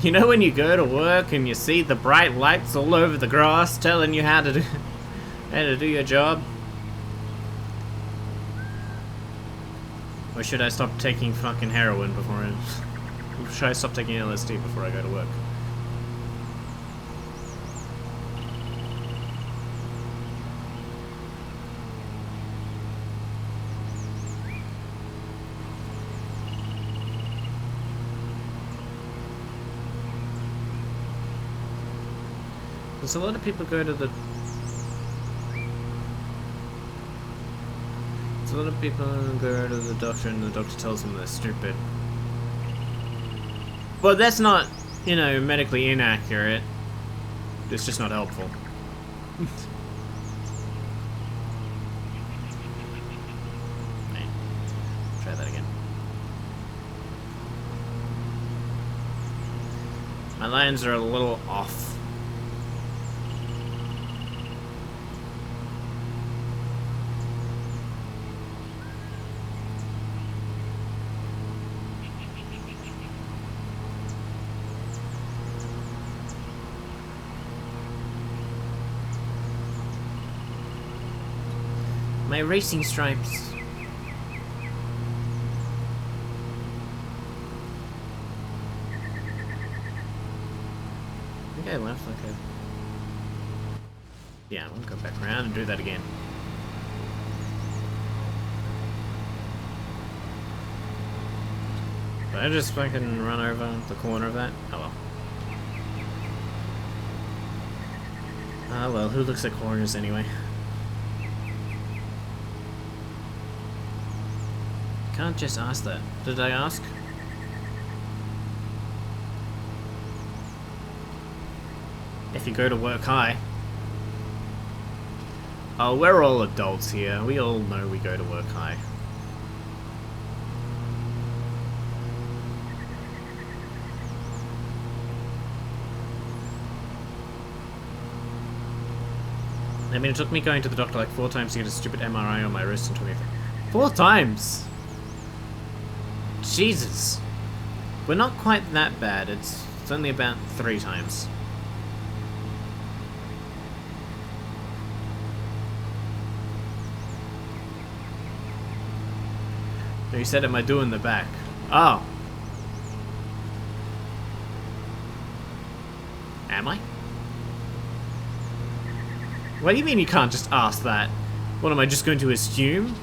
You know when you go to work and you see the bright lights all over the grass telling you how to do your job? Or should I stop taking fucking heroin before I... Should I stop taking LSD before I go to work? Because a lot of people go to the... A lot of people go to the doctor and the doctor tells them they're stupid. But that's not, you know, medically inaccurate. It's just not helpful. Right. Try that again. My lines are a little off. My racing stripes. I think I left like a... Yeah, I'll go back around and do that again. Did I just fucking run over the corner of that? Oh well. Ah well, who looks at corners anyway? Can't just ask that. Did I ask? If you go to work high. Oh, we're all adults here. We all know we go to work high. I mean, it took me going to the doctor like 4 times to get a stupid MRI on my wrist in 23. 4 times? Jesus. We're not quite that bad. It's only about 3 times. You said, am I doing the back? Oh. Am I? What do you mean you can't just ask that? What, am I just going to assume?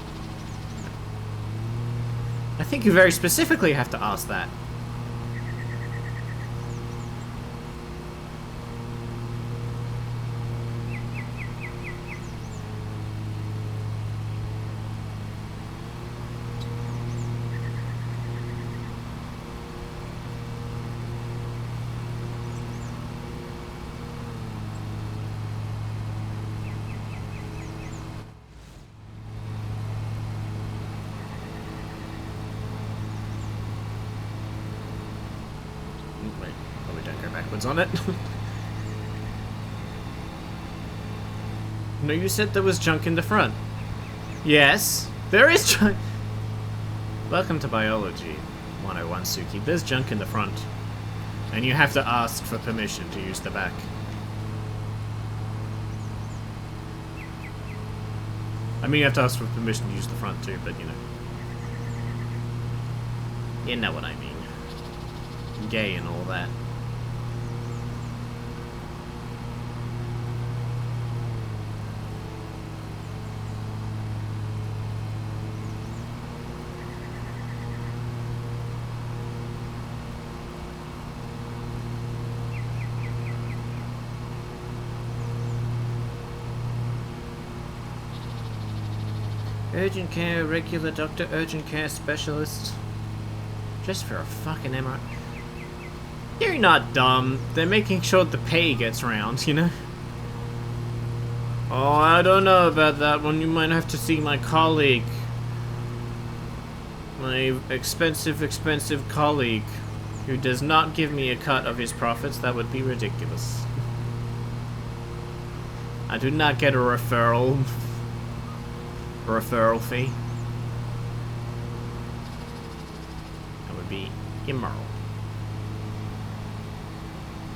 I think you very specifically have to ask that. Wait, probably don't go backwards on it. No, you said there was junk in the front. Yes, there is junk. Welcome to Biology 101, Suki. There's junk in the front. And you have to ask for permission to use the back. I mean, you have to ask for permission to use the front too, but you know. You know what I mean. Gay and all that. Urgent care, regular doctor, urgent care specialist. Just for a fucking MRI. You're not dumb. They're making sure the pay gets round, you know? Oh, I don't know about that one. You might have to see my colleague. My expensive colleague. Who does not give me a cut of his profits. That would be ridiculous. I do not get a referral fee. That would be immoral.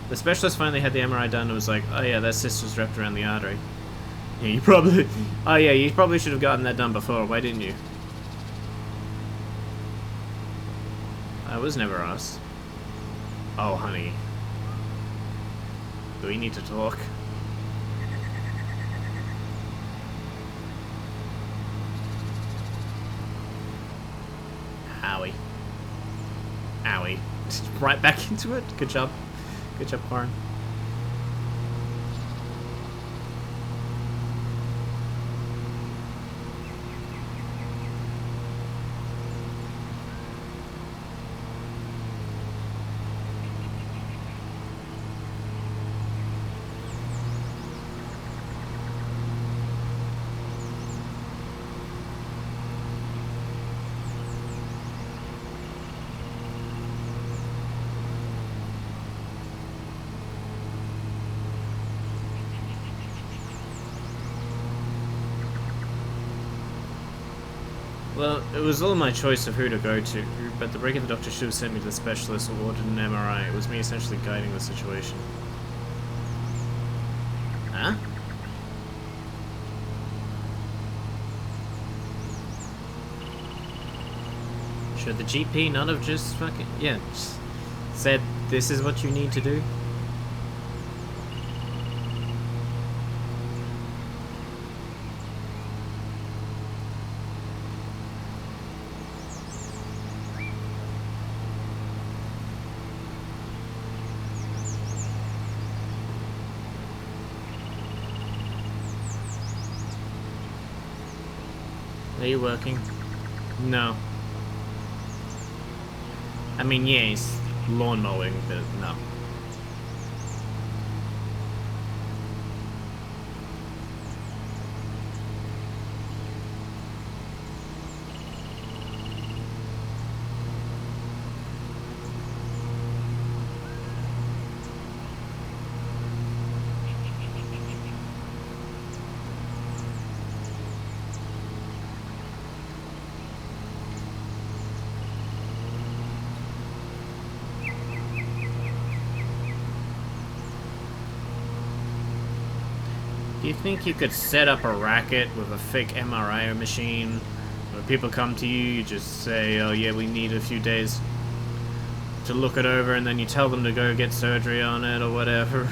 The specialist finally had the MRI done and was like, oh yeah, that cyst was wrapped around the artery. Yeah, you probably... Oh yeah, you probably should have gotten that done before. Why didn't you? I was never asked. Oh, honey. Do we need to talk? Owie. Owie. Right back into it. Good job. Good job, Qarren. Well, it was all my choice of who to go to, but the regular doctor should have sent me to the specialist or ordered an MRI. It was me essentially guiding the situation. Huh? Should the GP not have just fucking... Yeah, just said, this is what you need to do? Are you working? No. I mean, yeah, it's lawn mowing, but no. Do you think you could set up a racket with a fake MRI machine? When people come to you, you just say, oh yeah, we need a few days to look it over, and then you tell them to go get surgery on it or whatever.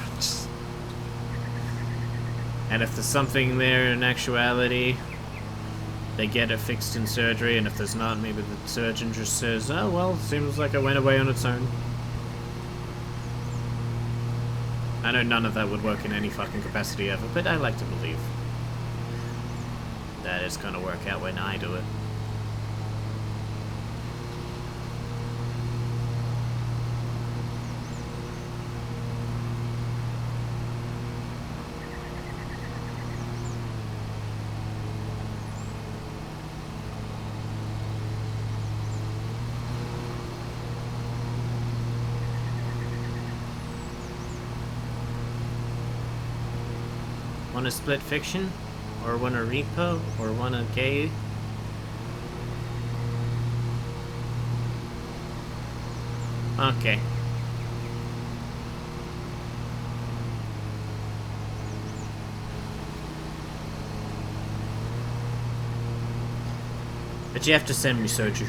And if there's something there in actuality, they get it fixed in surgery, and if there's not, maybe the surgeon just says, oh well, seems like it went away on its own. I know none of that would work in any fucking capacity ever, but I like to believe that it's gonna work out when I do it. Want a split fiction? Or want a repo? Or want a gay? Okay. But you have to send me soju.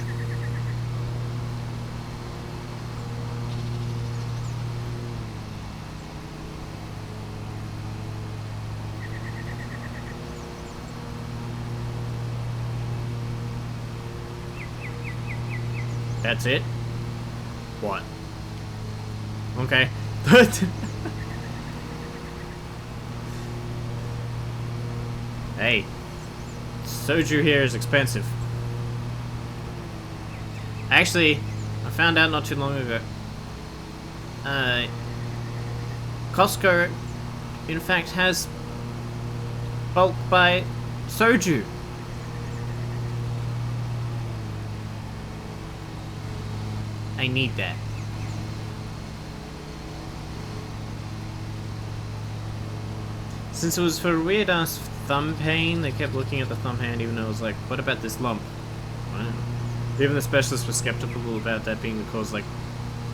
That's it? What? Okay. Hey. Soju here is expensive. Actually, I found out not too long ago. Costco, in fact, has bulk buy soju. I need that. Since it was for weird ass thumb pain, they kept looking at the thumb hand even though it was like, what about this lump? Wow. Even the specialists were skeptical about that being the cause. Like,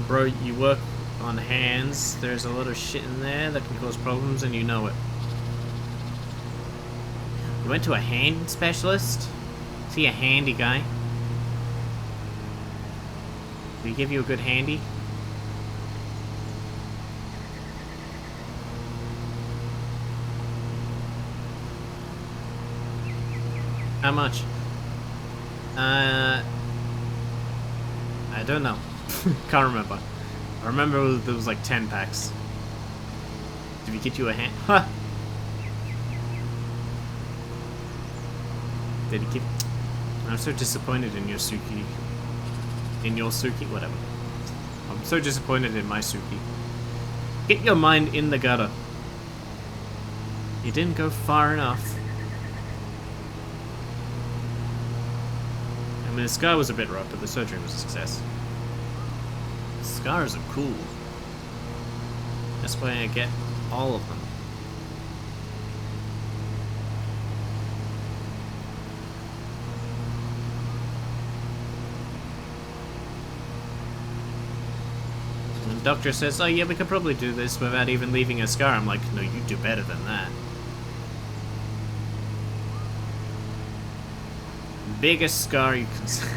bro, you work on hands, there's a lot of shit in there that can cause problems and you know it. You went to a hand specialist? Is he a handy guy? Did he give you a good handy? How much? I don't know. Can't remember. I remember there was like 10 packs. Did he get you a hand? Huh! Did he give... I'm so disappointed in your Suki. In your Suki? Whatever. I'm so disappointed in my Suki. Get your mind in the gutter. You didn't go far enough. I mean, the scar was a bit rough, but the surgery was a success. Scars are cool. That's why I get all of them. When the doctor says, oh yeah, we could probably do this without even leaving a scar, I'm like, no, you do better than that. Biggest scar you can see.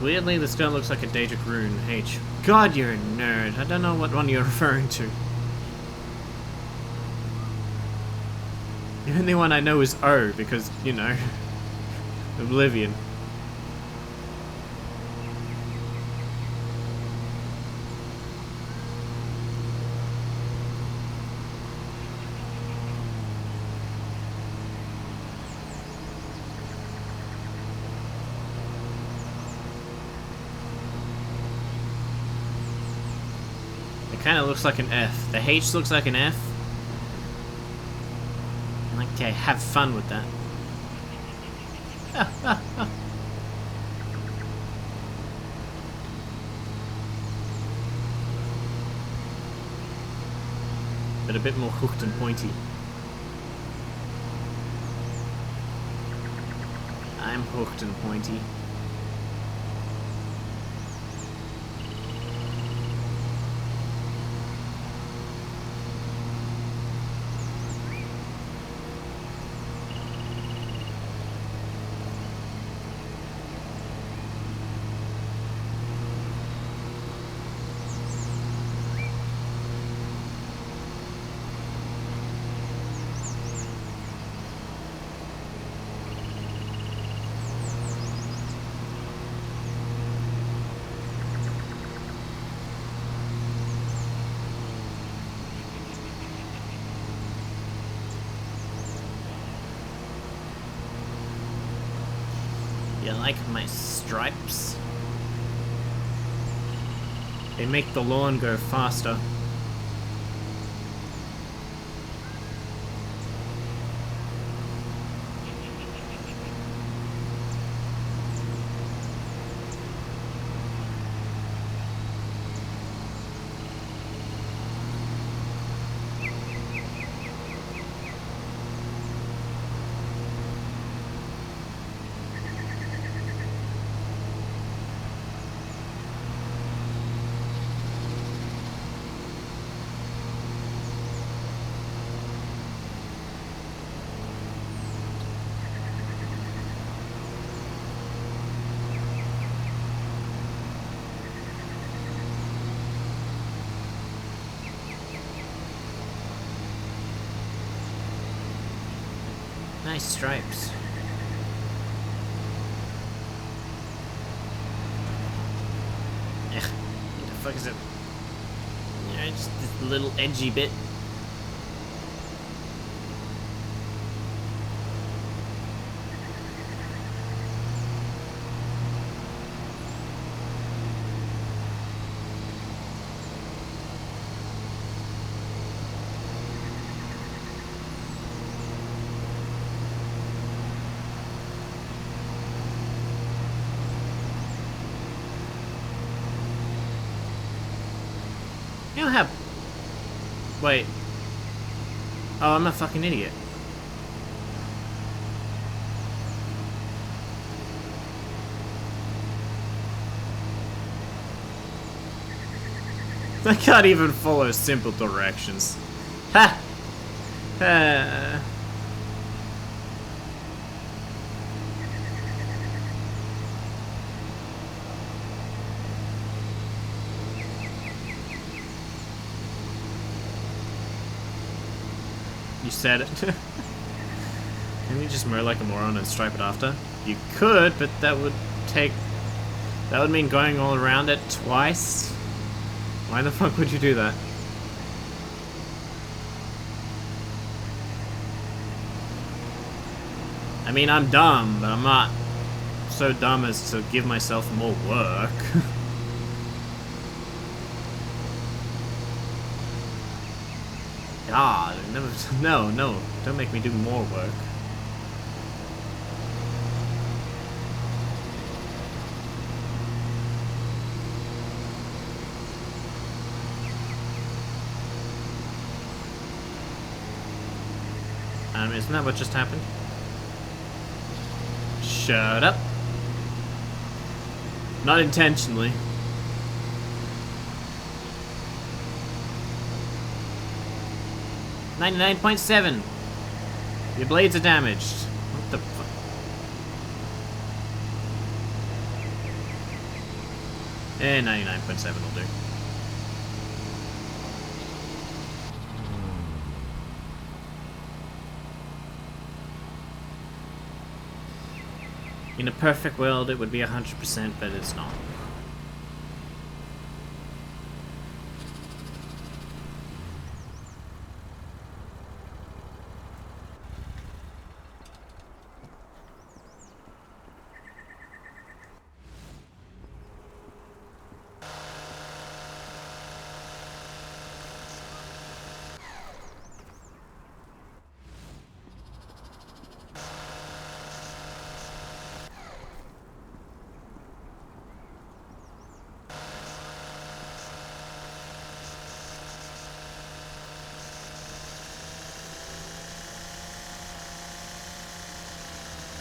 Weirdly, the scar looks like a Daedric rune. H. God, you're a nerd. I don't know what one you're referring to. The only one I know is O, because, you know, Oblivion. Kind of looks like an F. The H looks like an F. Okay, have fun with that. But a bit more hooked and pointy. I'm hooked and pointy. You like my stripes? They make the lawn go faster. Nice stripes. Ugh, what the fuck is it? Yeah, just this little edgy bit. You don't have... Wait. Oh, I'm a fucking idiot. I can't even follow simple directions. Ha! You said it. Can you just mow like a moron and stripe it after? You could, but that would mean going all around it twice. Why the fuck would you do that? I mean, I'm dumb, but I'm not so dumb as to give myself more work. God, no, don't make me do more work. Isn't that what just happened? Shut up. Not intentionally. $99.7. Your blades are damaged. What the fuck? Eh, 99.7 will do. In a perfect world, it would be 100%, but it's not.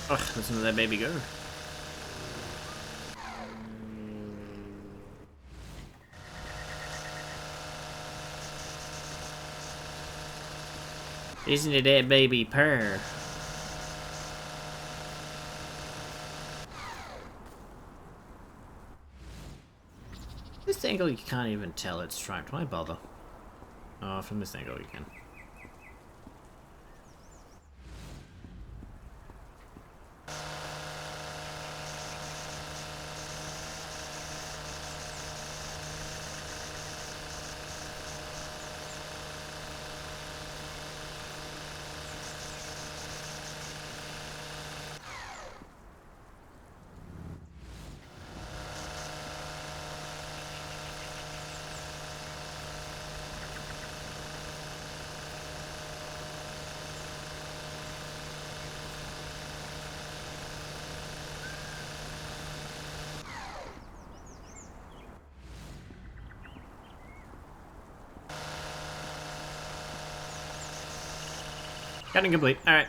Ugh, listen to that baby go. Isn't it that baby purr? This angle you can't even tell it's striped. Why bother? Oh, from this angle you can. Cutting complete. Alright.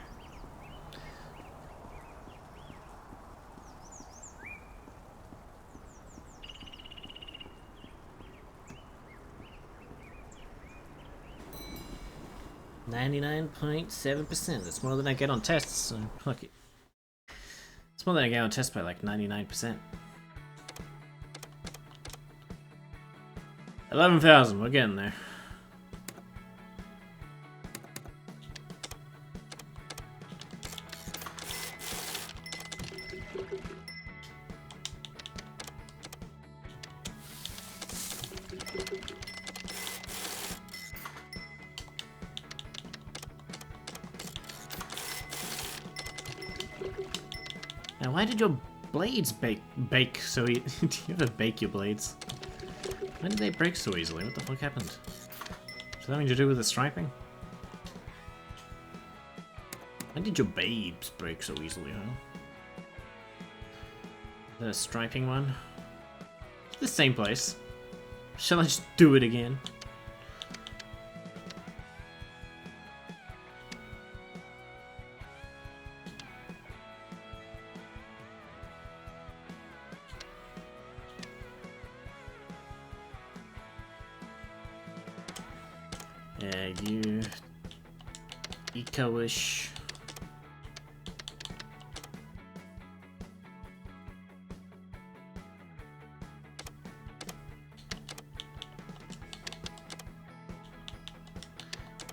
.7%. That's more than I get on tests, so fuck it. It's more than I get on tests by like 99%. 11,000, we're getting there. Now, why did your blades bake so do you ever bake your blades? Why did they break so easily? What the fuck happened? Is that having to do with the striping? Why did your babes break so easily, huh? Is that a striping one? It's the same place. Shall I just do it again? You eco-ish.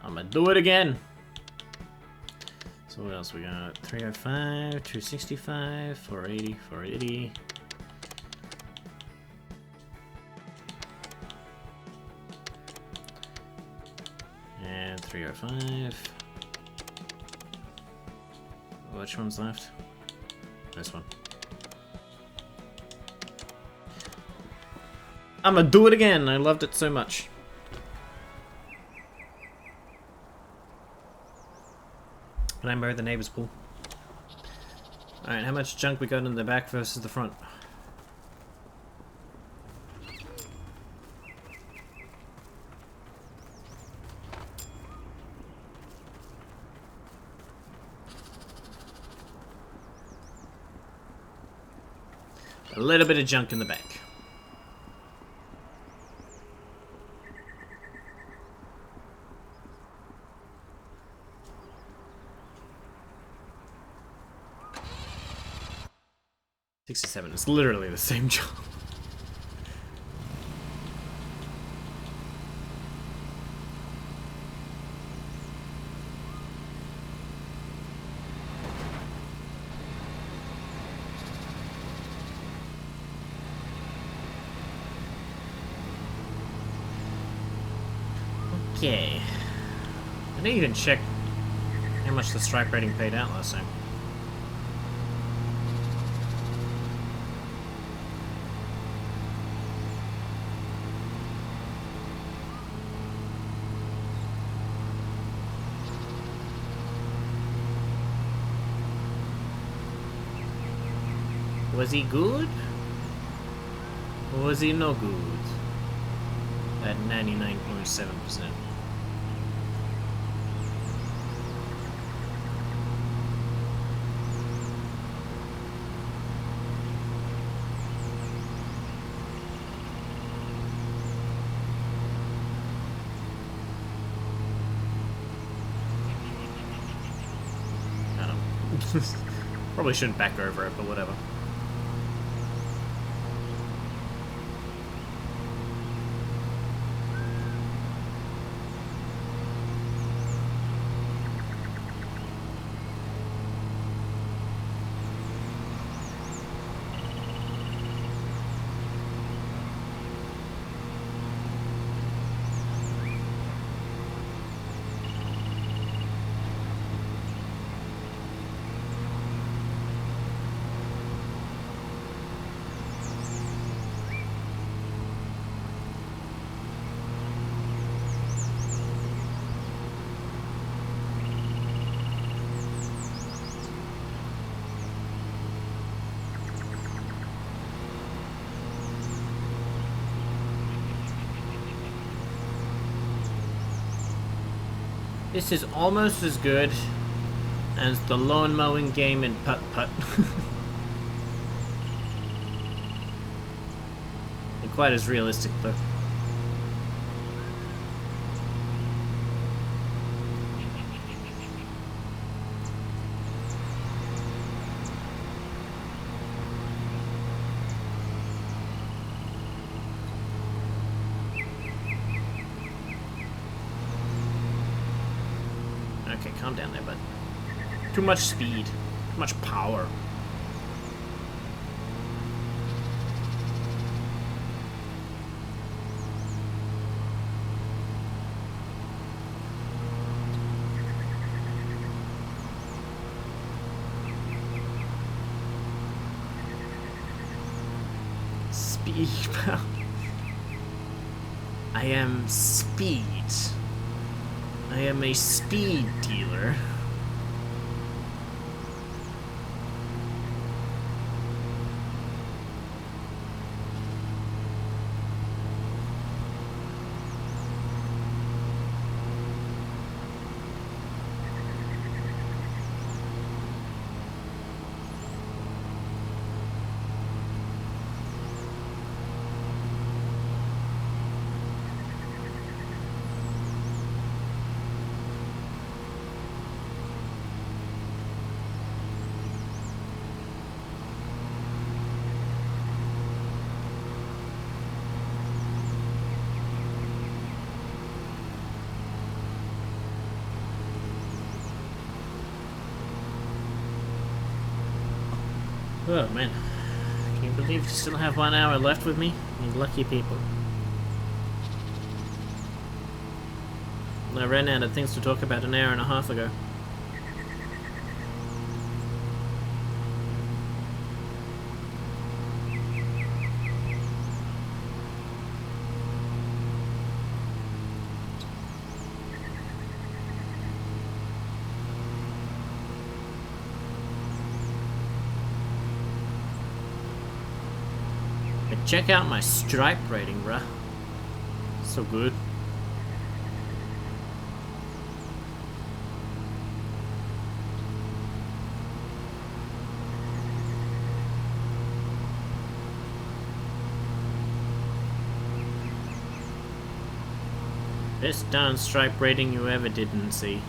I'm gonna do it again. So what else we got? 305, 265, 480, 480. And 305. Which one's left? This one. I'm gonna do it again. I loved it so much. Can I mow the neighbor's pool? Alright, how much junk we got in the back versus the front? A little bit of junk in the back. $67. It's literally the same job. Okay. I didn't even check how much the stripe rating paid out last time. Was he good? Or was he no good? At 99.7%. I don't know. Probably shouldn't back over it, but whatever. This is almost as good And it's the lawn mowing game in putt-putt. Not quite as realistic, though. Okay, calm down there, bud. Too much speed. Too much power. Speed. I am speed. I am a speed dealer. Oh man, can you believe you still have 1 hour left with me? You lucky people. I ran out of things to talk about an hour and a half ago. Check out my stripe rating, bruh. So good. Best darn stripe rating you ever didn't see.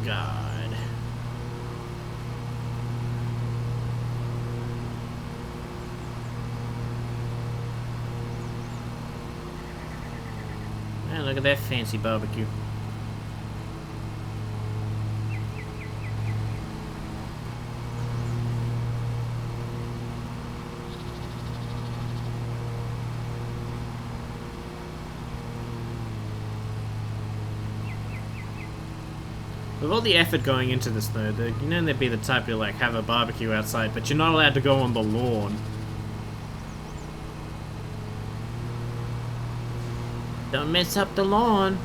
God. Man, look at that fancy barbecue. With all the effort going into this though, you know they'd be the type to like have a barbecue outside, but you're not allowed to go on the lawn. Don't mess up the lawn.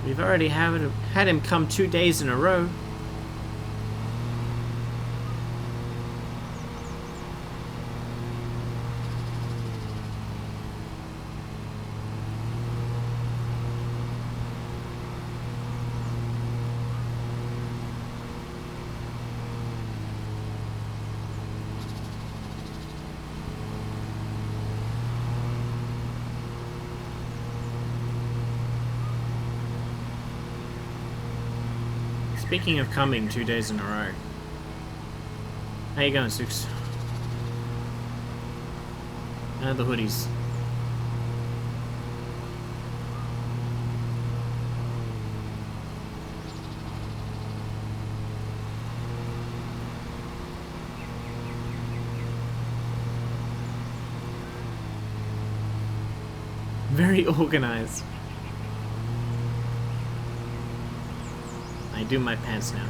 We've already had him come 2 days in a row. Speaking of coming 2 days in a row. How you going, Sux? How are the hoodies? Very organized. I do my pants now.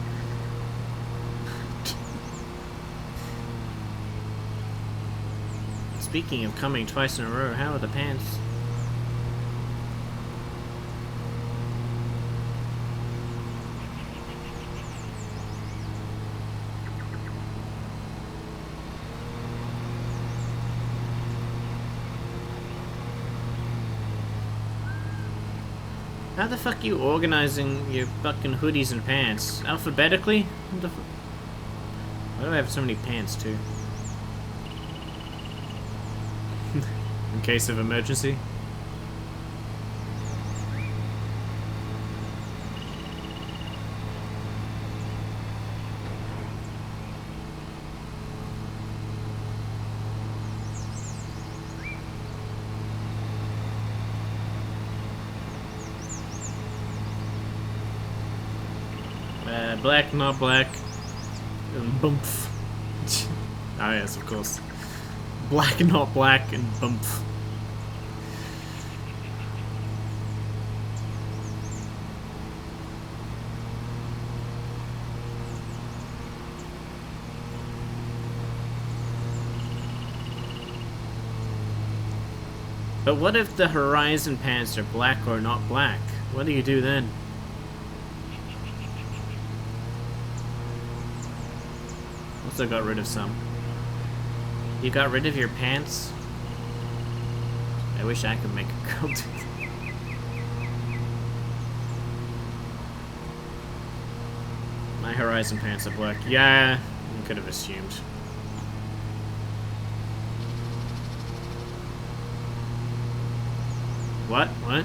Speaking of coming twice in a row, how are the pants? How the fuck are you organizing your fucking hoodies and pants? Alphabetically? What the Why do I have so many pants, too? In case of emergency? Black, not black. And bumph. Oh yes, of course. Black, not black, and bumph. But what if the horizon pants are black or not black? What do you do then? Also got rid of some. You got rid of your pants? I wish I could make a girl do that. My horizon pants are black. Yeah, I could have assumed. What? What?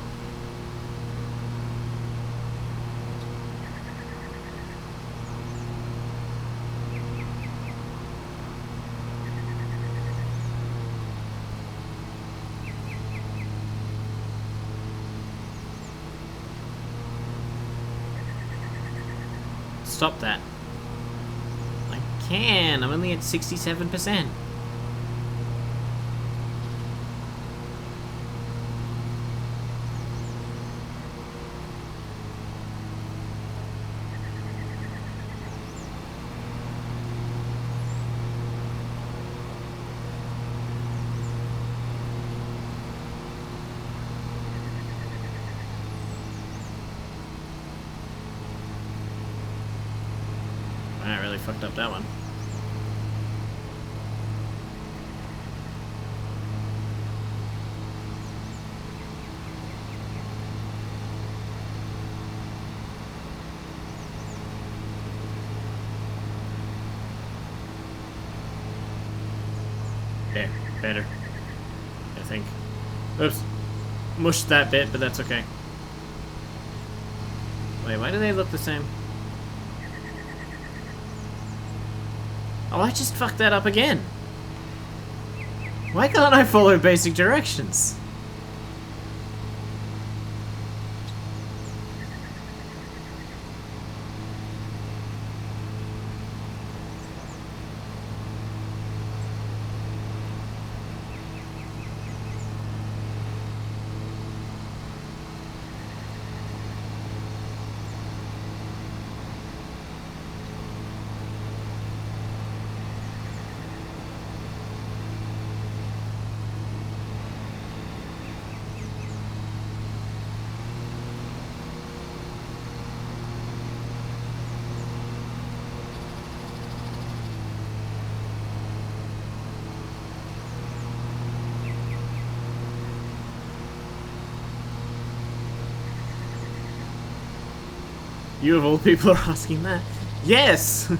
Stop that. I can. I'm only at 67%. I really fucked up that one. There, better. I think. Oops. Mushed that bit, but that's okay. Wait, why do they look the same? Oh, I just fucked that up again. Why can't I follow basic directions? You of all people are asking that? Yes!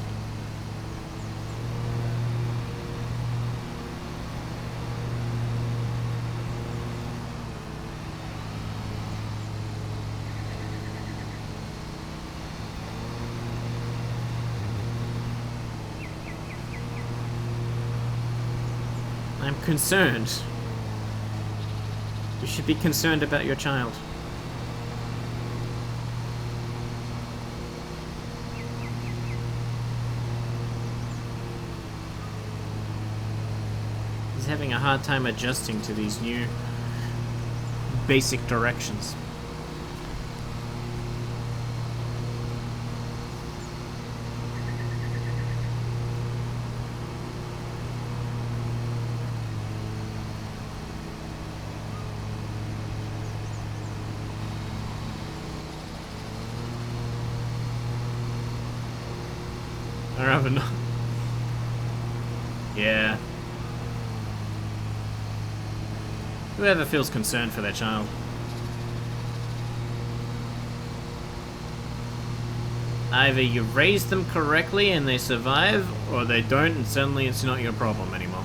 I'm concerned. You should be concerned about your child. He's having a hard time adjusting to these new basic directions. I rather not. Yeah. Whoever feels concerned for their child. Either you raise them correctly and they survive, or they don't, and suddenly it's not your problem anymore.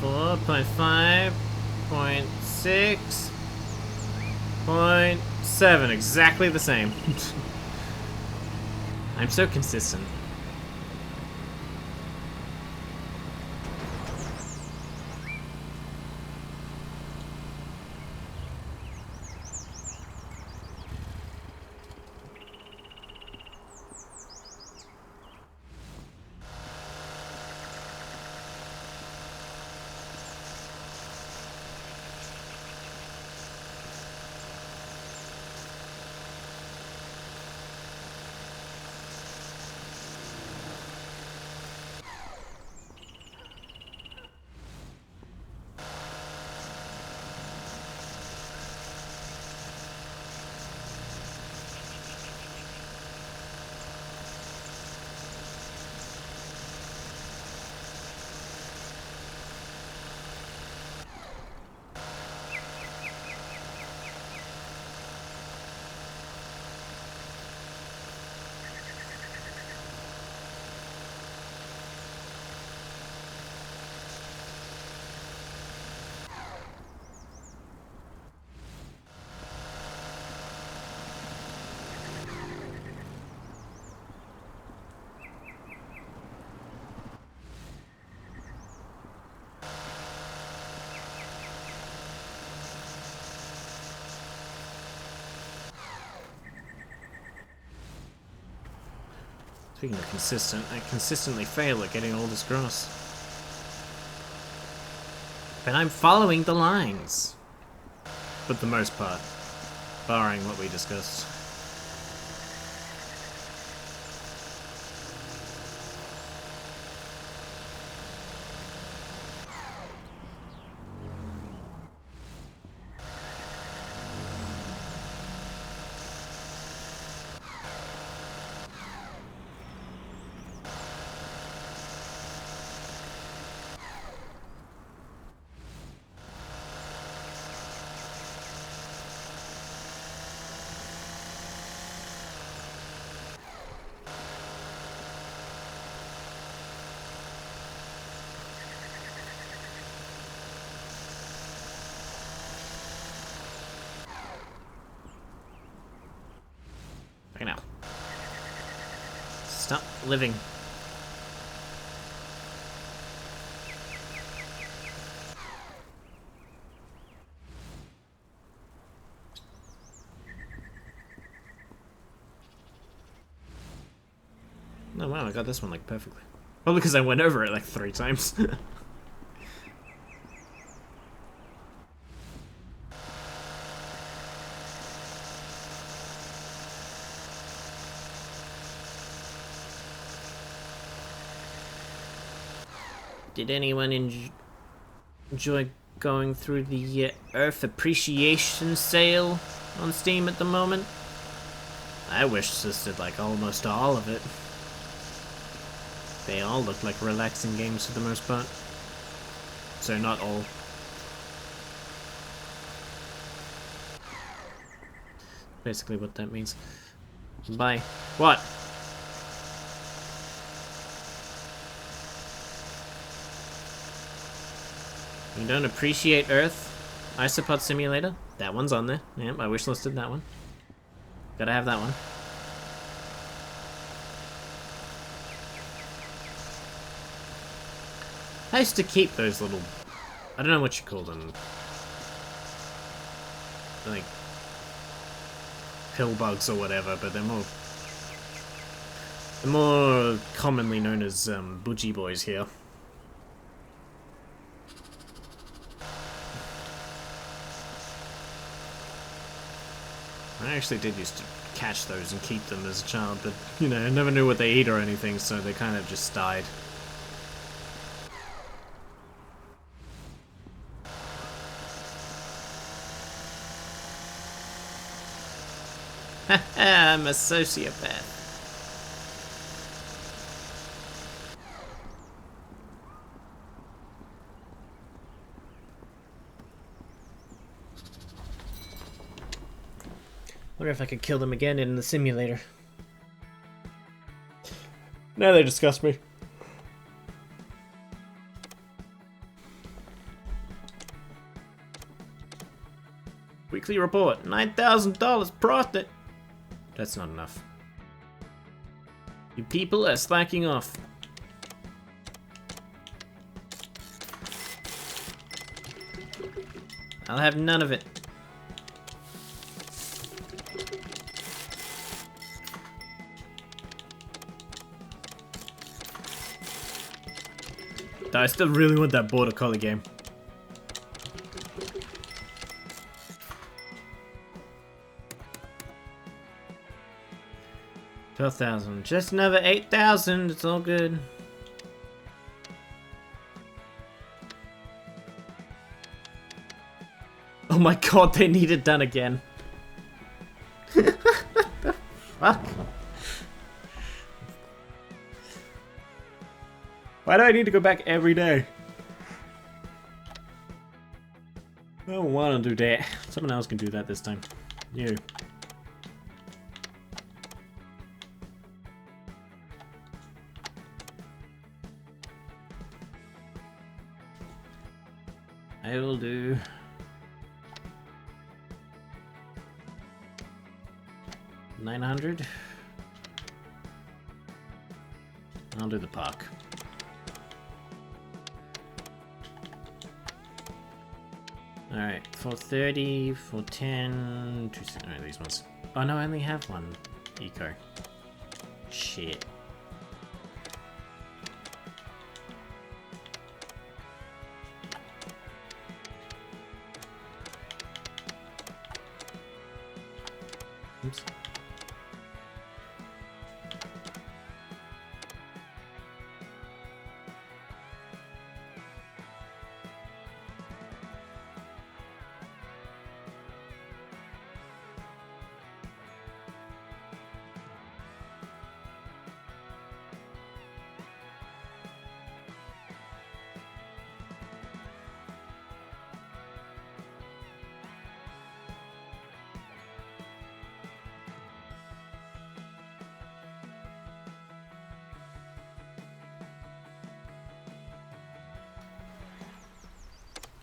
.4, .5, .6, .7, exactly the same. I'm so consistent. Speaking of consistent, I consistently fail at getting all this grass. But I'm following the lines. For the most part. Barring what we discussed. Now. Stop living. Oh wow, I got this one like perfectly. Probably because I went over it like 3 times. Did anyone enjoy going through the Earth Appreciation Sale on Steam at the moment? I wish this did like almost all of it. They all look like relaxing games for the most part. So not all. Basically what that means. Bye. What? You don't appreciate Earth? Isopod Simulator. That one's on there. Yep, I wishlisted that one. Gotta have that one. I used to keep those little... I don't know what you call them. Like... pill bugs or whatever, but they're more... they're more commonly known as budgie boys here. I actually did used to catch those and keep them as a child, but, you know, I never knew what they eat or anything, so they kind of just died. Haha, I'm a sociopath. Wonder if I could kill them again in the simulator. Now they disgust me. Weekly report, $9,000 profit. That's not enough. You people are slacking off. I'll have none of it. I still really want that border collie game. $12,000. Just another 8,000. It's all good. Oh my god, they need it done again. What the fuck? Why do I need to go back every day? I don't want to do that. Someone else can do that this time. You. I will do... 900. I'll do the park. Alright, 430, 410, 260. Alright, these ones. Oh no, I only have one eco. Shit. Oops.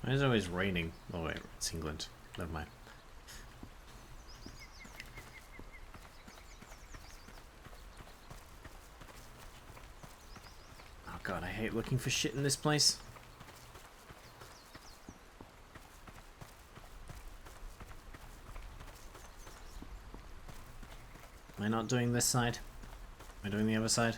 Why is it always raining? Oh wait, it's England. Never mind. Oh god, I hate looking for shit in this place. Am I not doing this side? Am I doing the other side?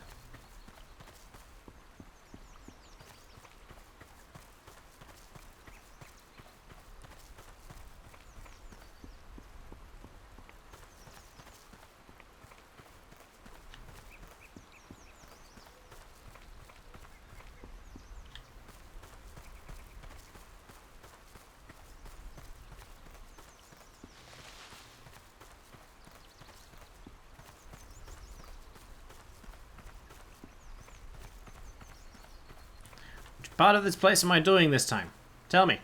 Part of this place am I doing this time? Tell me.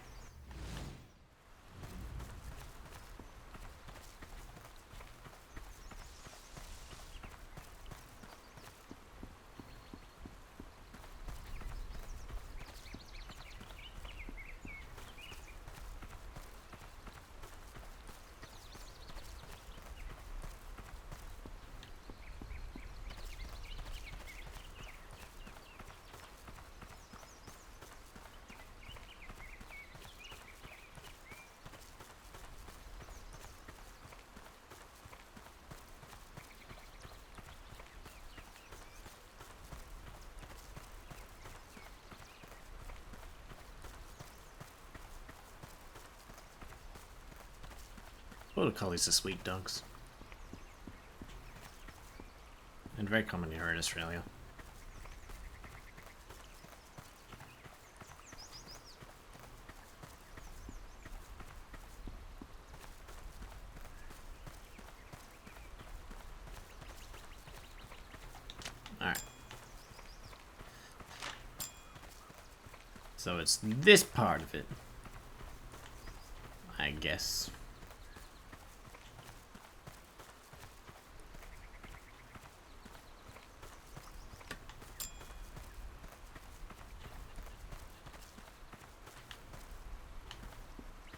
Border collies are sweet dogs. And very common here in Australia. Alright. So it's this part of it, I guess.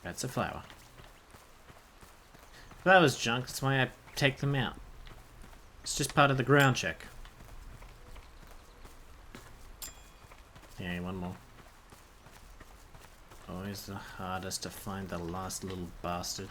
That's a flower. Flowers junk, that's why I take them out. It's just part of the ground check. Yeah, one more. Always the hardest to find the last little bastard.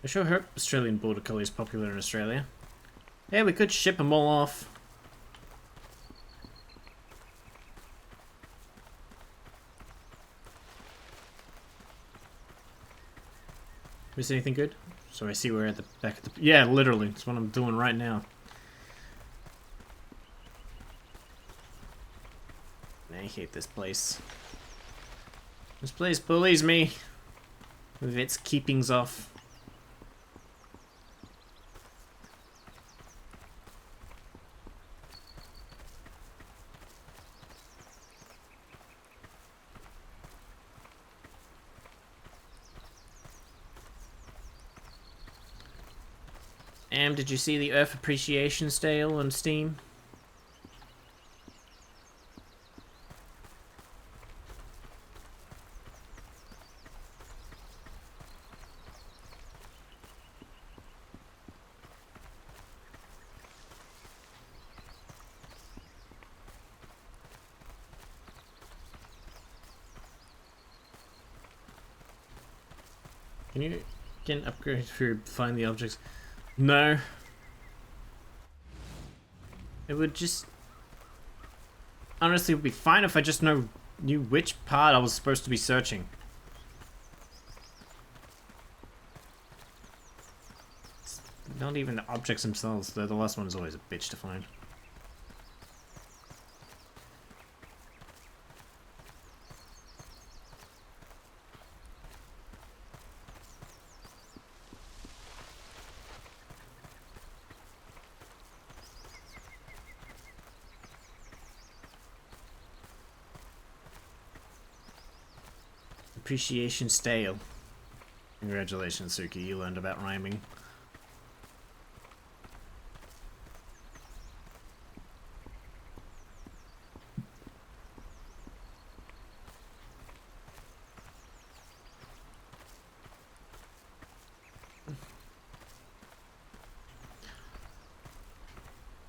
I sure hope Australian Border Collie is popular in Australia. Yeah, we could ship them all off. Is anything good? So I see we're at the back of the... Yeah, literally. That's what I'm doing right now. I hate this place. This place bullies me with its keepings off. Did you see the Earth Appreciation Sale on Steam? Can you get an upgrade if you find the objects? No. It would just... Honestly, it would be fine if I just knew which part I was supposed to be searching. It's not even the objects themselves, though the last one is always a bitch to find. Appreciation stale. Congratulations, Suki, you learned about rhyming.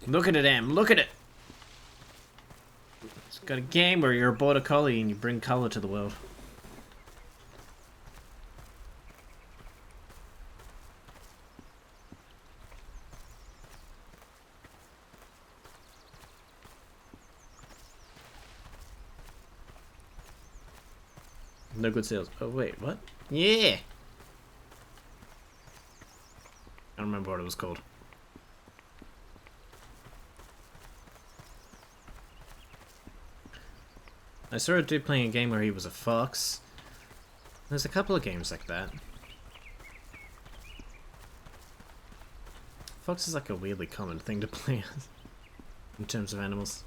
Look at it, Em. Look at it. It's got a game where you're a border collie and you bring color to the world. No good sales. Oh wait, what? Yeah. I don't remember what it was called. I saw a dude playing a game where he was a fox. There's a couple of games like that. Fox is like a weirdly common thing to play as in terms of animals.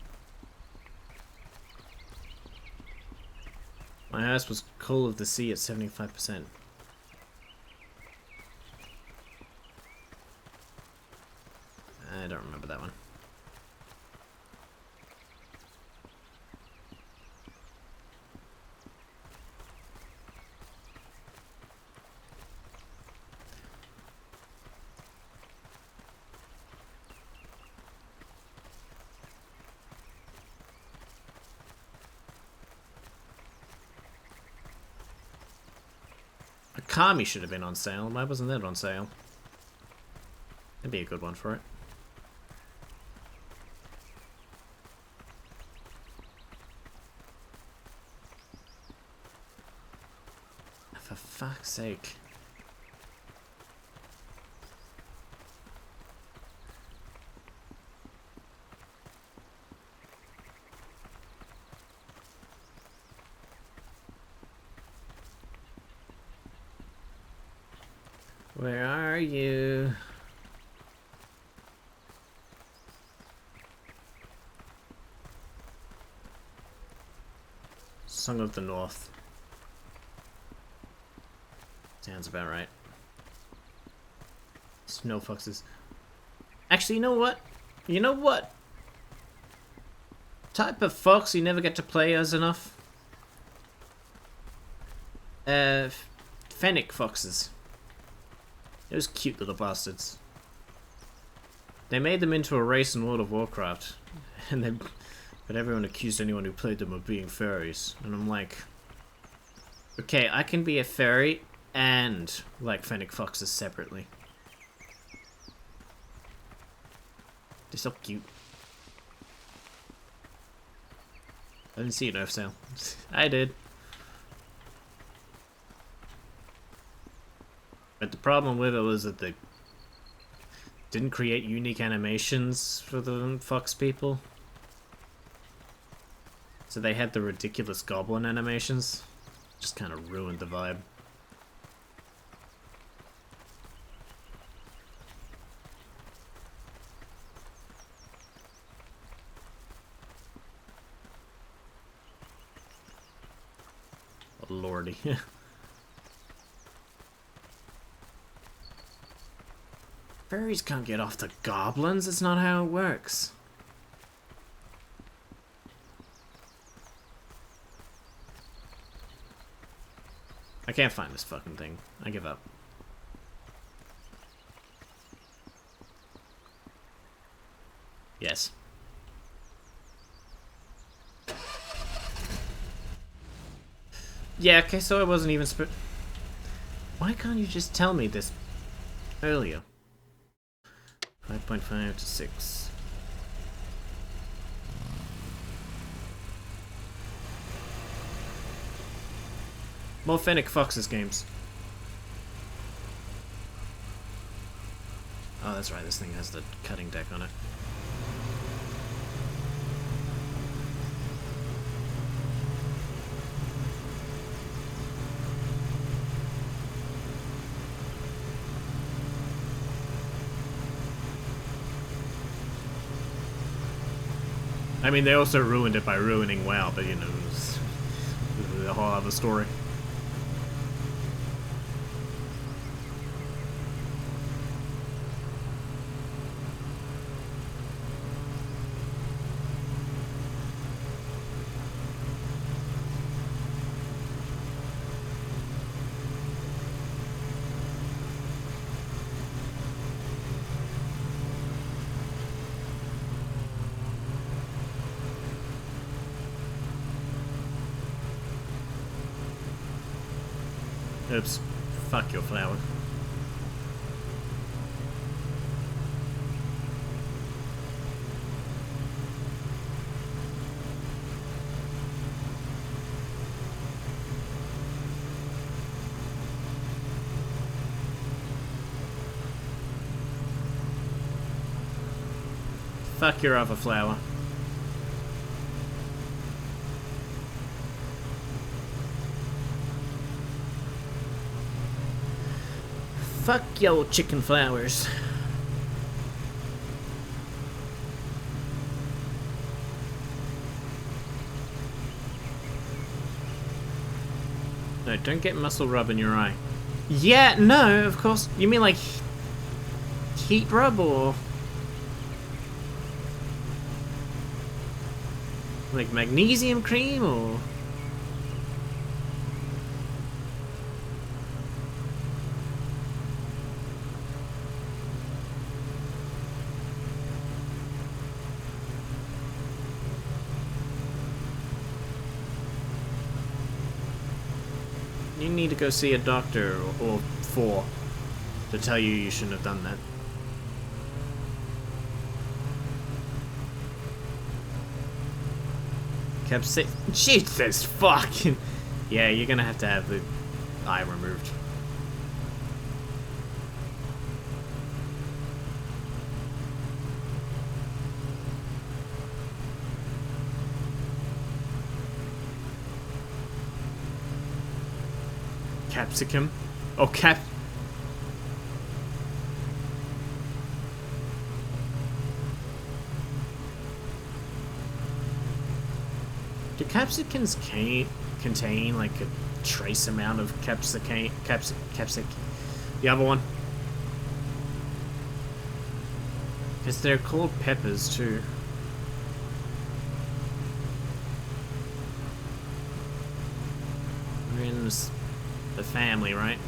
My house was Call of the Sea at 75%. I don't remember that one. Kami should have been on sale. Why wasn't that on sale? That'd be a good one for it. For fuck's sake. Where are you? Song of the North. Sounds about right. Snow foxes. Actually, you know what? You know what? Type of fox you never get to play as enough? Fennec foxes. Those cute little bastards. They made them into a race in World of Warcraft. But everyone accused anyone who played them of being fairies. And I'm like... Okay, I can be a fairy and like fennec foxes separately. They're so cute. I didn't see an Earth sale. I did. But the problem with it was that they didn't create unique animations for the fox people. So they had the ridiculous goblin animations. Just kind of ruined the vibe. Oh, lordy. Fairies can't get off the goblins, it's not how it works. I can't find this fucking thing. I give up. Yes. Yeah, okay, so I wasn't even Why can't you just tell me this earlier? 5.5 to 6. More Fennec Foxes games. Oh, that's right, this thing has the cutting deck on it. I mean, they also ruined it by ruining WoW, but you know, it's a whole other story. Oops. Fuck your flower. Fuck your other flower. Fuck your chicken flowers. No, don't get muscle rub in your eye. Yeah, no, of course. You mean like heat rub or like magnesium cream or? need to go see a doctor or four to tell you you shouldn't have done that. Jesus fucking... Yeah, you're gonna have to have the eye removed. Capsicum? Oh, Do capsicums contain like a trace amount of capsic? The other one? Because they're called peppers too. We're in the family, right?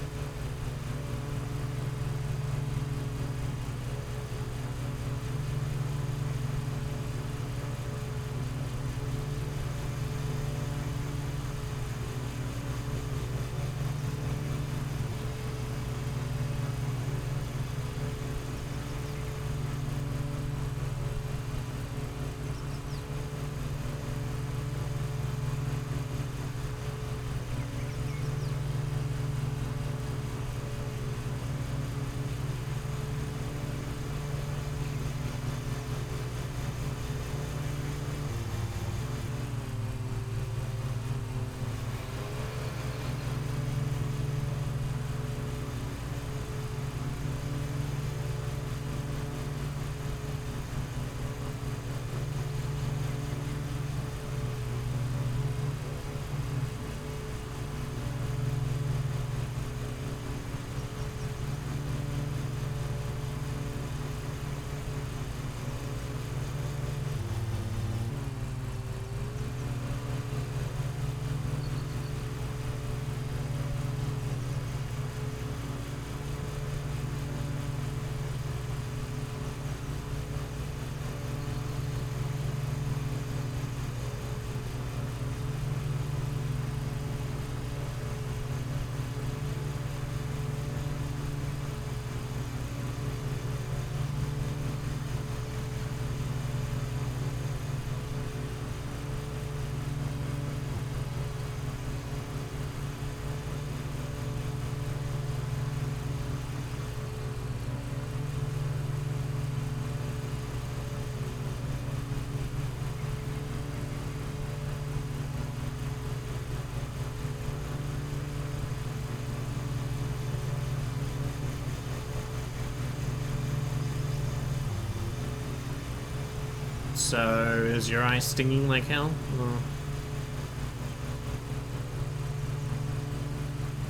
So, is your eye stinging like hell?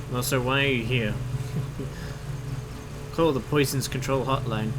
Well, so why are you here? Call the Poisons Control Hotline.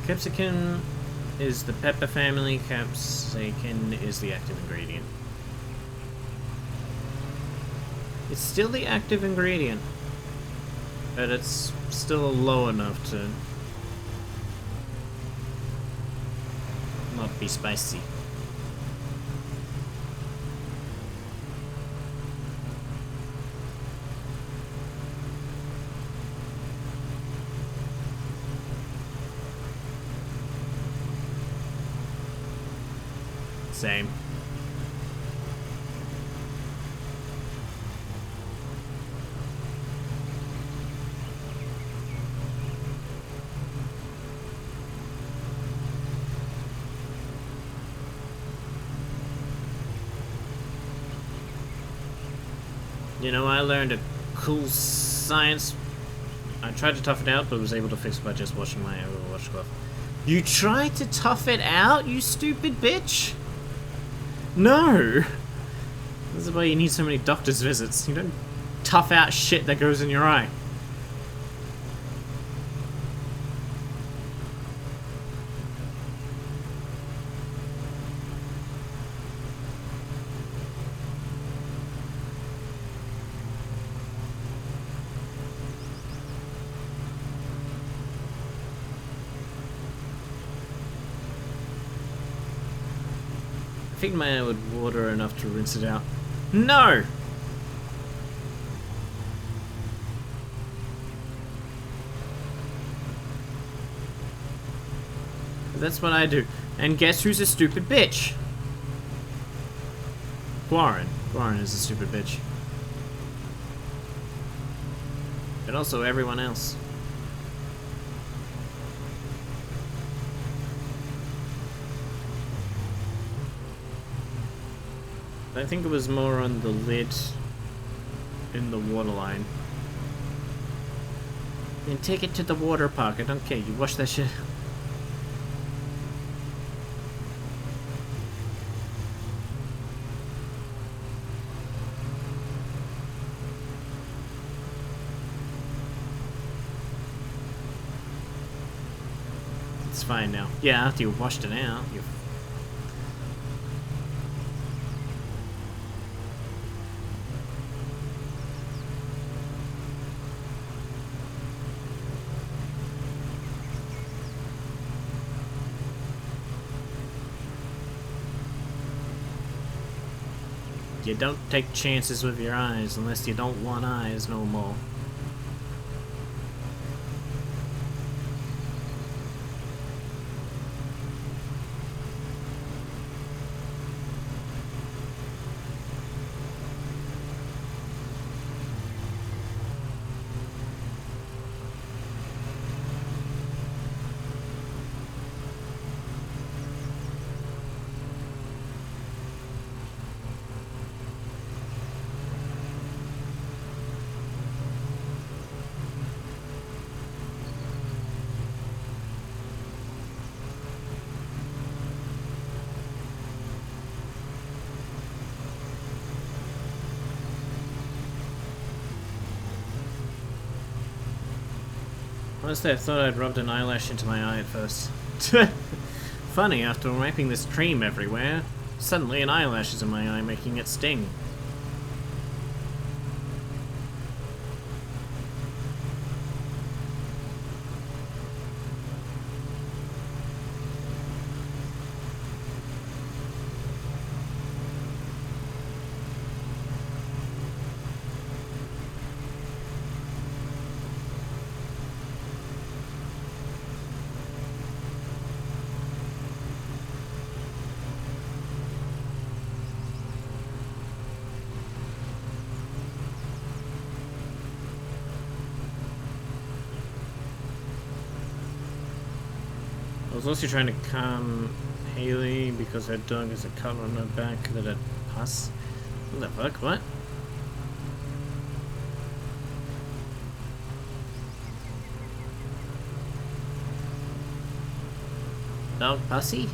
Capsicum is the pepper family, capsicum is the active ingredient. It's still the active ingredient, but it's still low enough to not be spicy. Same. You know, I learned a cool science. I tried to tough it out, but was able to fix it by just washing my Overwatch cloth. You tried to tough it out, you stupid bitch? No! This is why you need so many doctor's visits. You don't tough out shit that goes in your eye. I think my eye would water enough to rinse it out. No! That's what I do. And guess who's a stupid bitch? Qarren. Qarren is a stupid bitch. But also everyone else. I think it was more on the lid in the waterline. Then take it to the water park. I don't care. You wash that shit. It's fine now. Yeah, after you've washed it out, you've... You don't take chances with your eyes unless you don't want eyes no more. Honestly, I thought I'd rubbed an eyelash into my eye at first. Funny, after wiping this cream everywhere, suddenly an eyelash is in my eye, making it sting. I was also trying to calm Haley because her dog has a cut on her back that it pus. What the fuck? What? Dog pussy?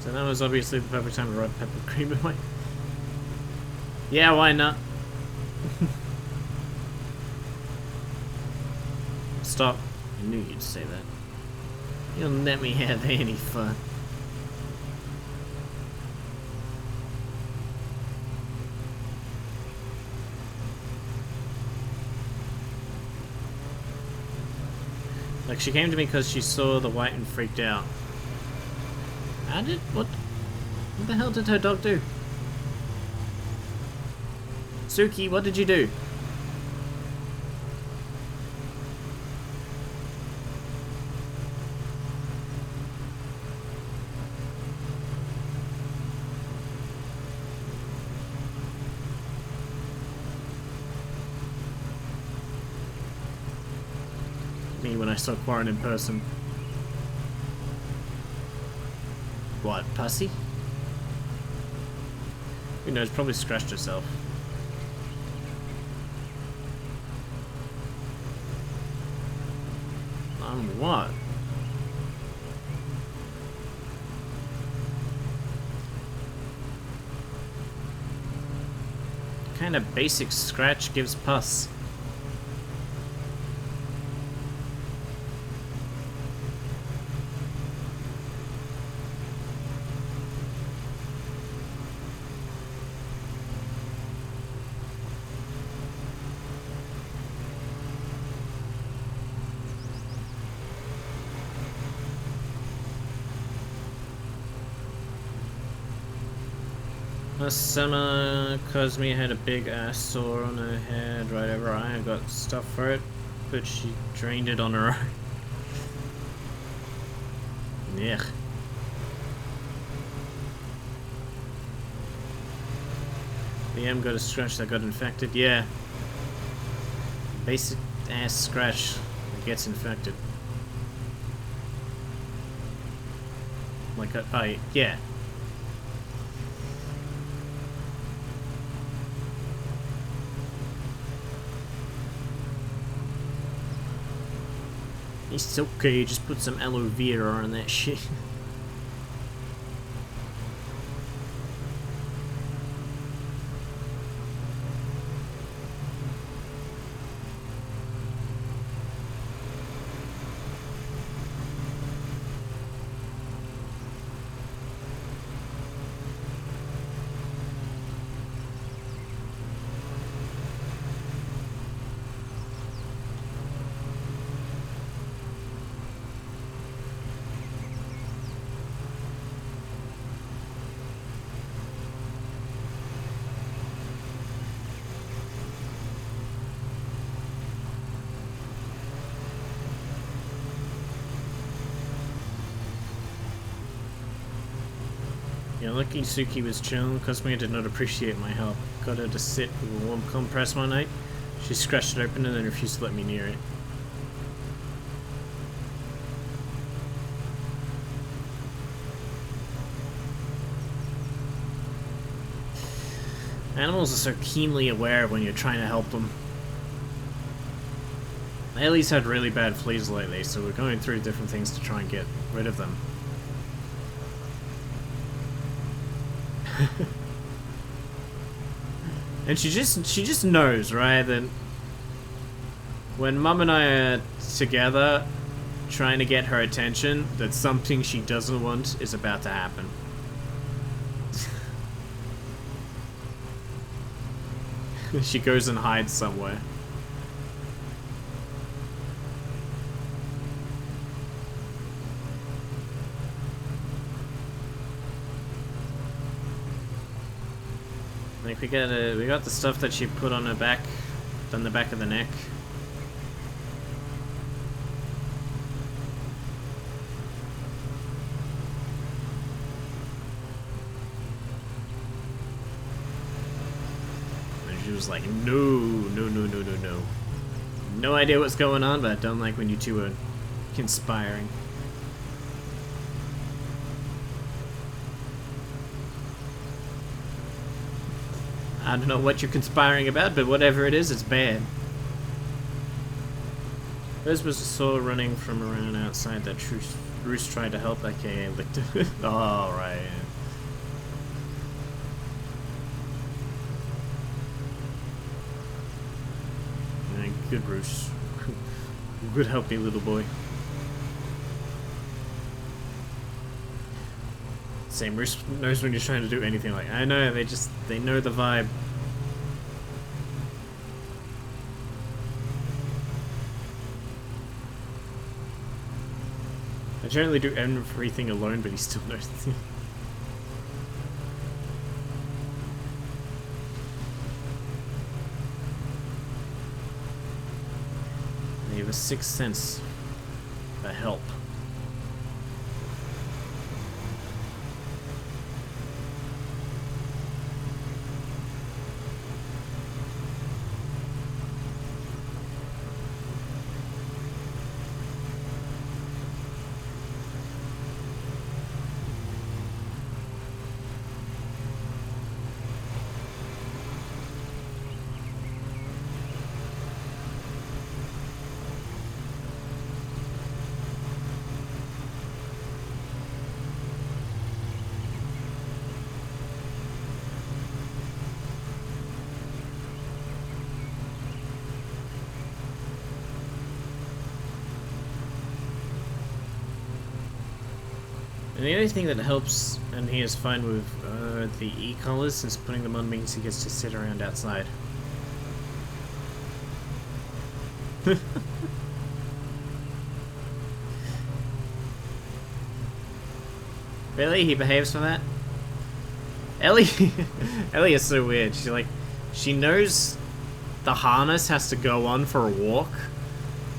So that was obviously the perfect time to rub pepper cream in my... Yeah, why not? Stop. I knew you'd say that. You'll let me have any fun. Like, she came to me because she saw the white and freaked out. How did... What the hell did her dog do? Suki, what did you do? Me when I saw Qarren in person. What, pussy? Who knows, probably scratched herself. On what? What kind of basic scratch gives pus? Last summer, Cosme had a big ass sore on her head right over her eye. I got stuff for it, but she drained it on her own. Yuck. BM got a scratch that got infected. Yeah. Basic ass scratch that gets infected. Like, yeah. It's okay, just put some aloe vera on that shit. Yeah, lucky Suki was chill. Cosme did not appreciate my help. Got her to sit with a warm compress one night. She scratched it open and then refused to let me near it. Animals are so keenly aware when you're trying to help them. Ellie's had really bad fleas lately, so we're going through different things to try and get rid of them. And she just knows, right, that when Mum and I are together trying to get her attention, that something she doesn't want is about to happen. She goes and hides somewhere. Like we got the stuff that she put on her back, on the back of the neck. And she was like, no, no, no, no, no, no. No idea what's going on, but I don't like when you two are conspiring. I don't know what you're conspiring about, but whatever it is, it's bad. Rose was sore running from around outside that Roos tried to help, aka licked it. Oh, right. Yeah, good Roos. Good help me, little boy. Same, Roos knows when you're trying to do anything like I know, they know the vibe. I generally do everything alone, but he still knows. They have a sixth sense for help. And the only thing that helps, and he is fine with the e-collars, is putting them on means he gets to sit around outside. Really? He behaves for that? Ellie Ellie is so weird. She knows the harness has to go on for a walk.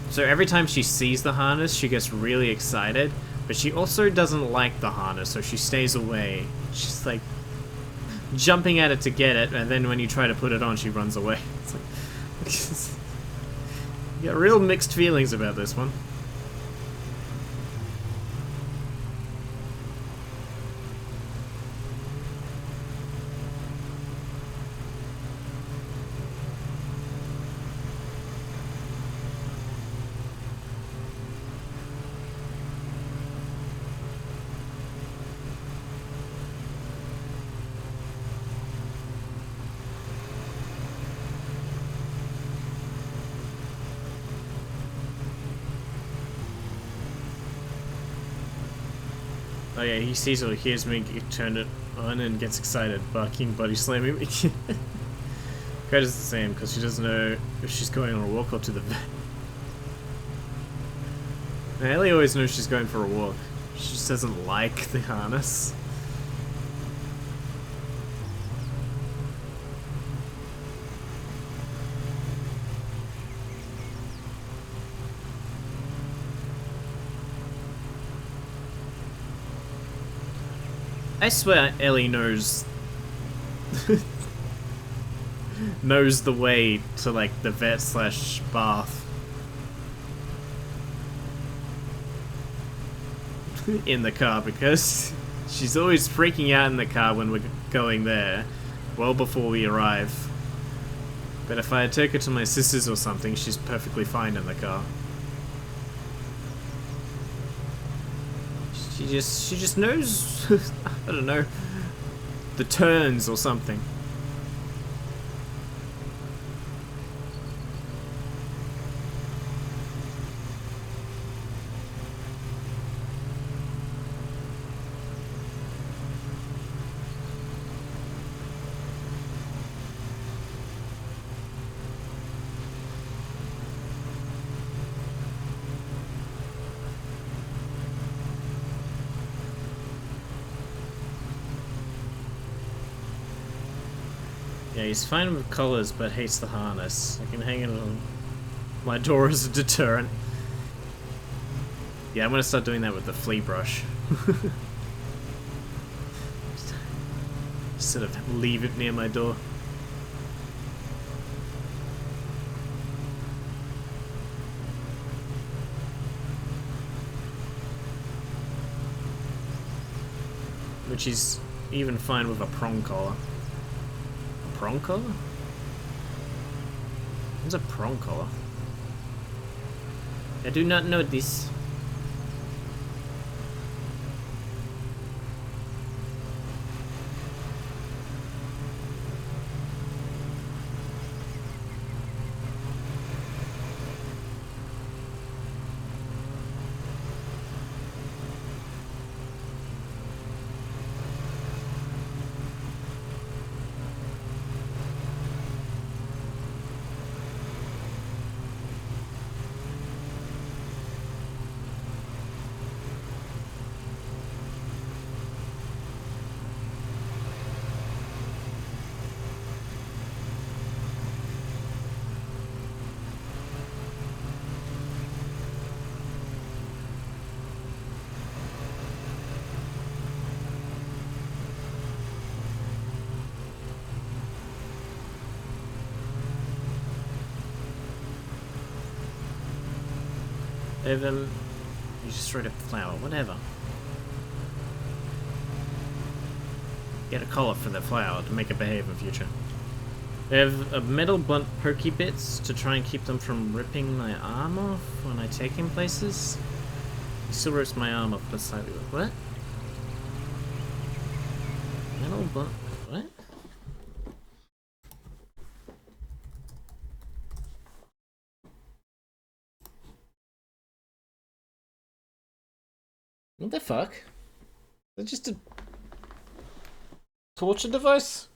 So every time she sees the harness, she gets really excited. But she also doesn't like the harness, so she stays away. She's like jumping at it to get it, and then when you try to put it on, she runs away. It's like, you got real mixed feelings about this one. Oh yeah, he sees or hears me turn it on and gets excited, barking, body slamming me. Cat is the same, because she doesn't know if she's going on a walk or to the vet. Now, Ellie always knows she's going for a walk. She just doesn't like the harness. I swear Ellie knows knows the way to like the vet slash bath in the car, because she's always freaking out in the car when we're going there, well before we arrive. But if I take her to my sister's or something, she's perfectly fine in the car. She just knows, I don't know, the turns or something. Yeah, he's fine with collars, but hates the harness. I can hang it on my door as a deterrent. Yeah, I'm gonna start doing that with the flea brush. Just sort of leave it near my door. Which is even fine with a prong collar. Prong collar? What's a prong collar? I do not know this. You just threw a flower, whatever. Get a collar for the flower to make it behave in future. They have a metal blunt pokey bits to try and keep them from ripping my arm off when I take him places. He still rips my arm off, but slightly. What? Metal blunt. What? What the fuck? Is it just a torture device?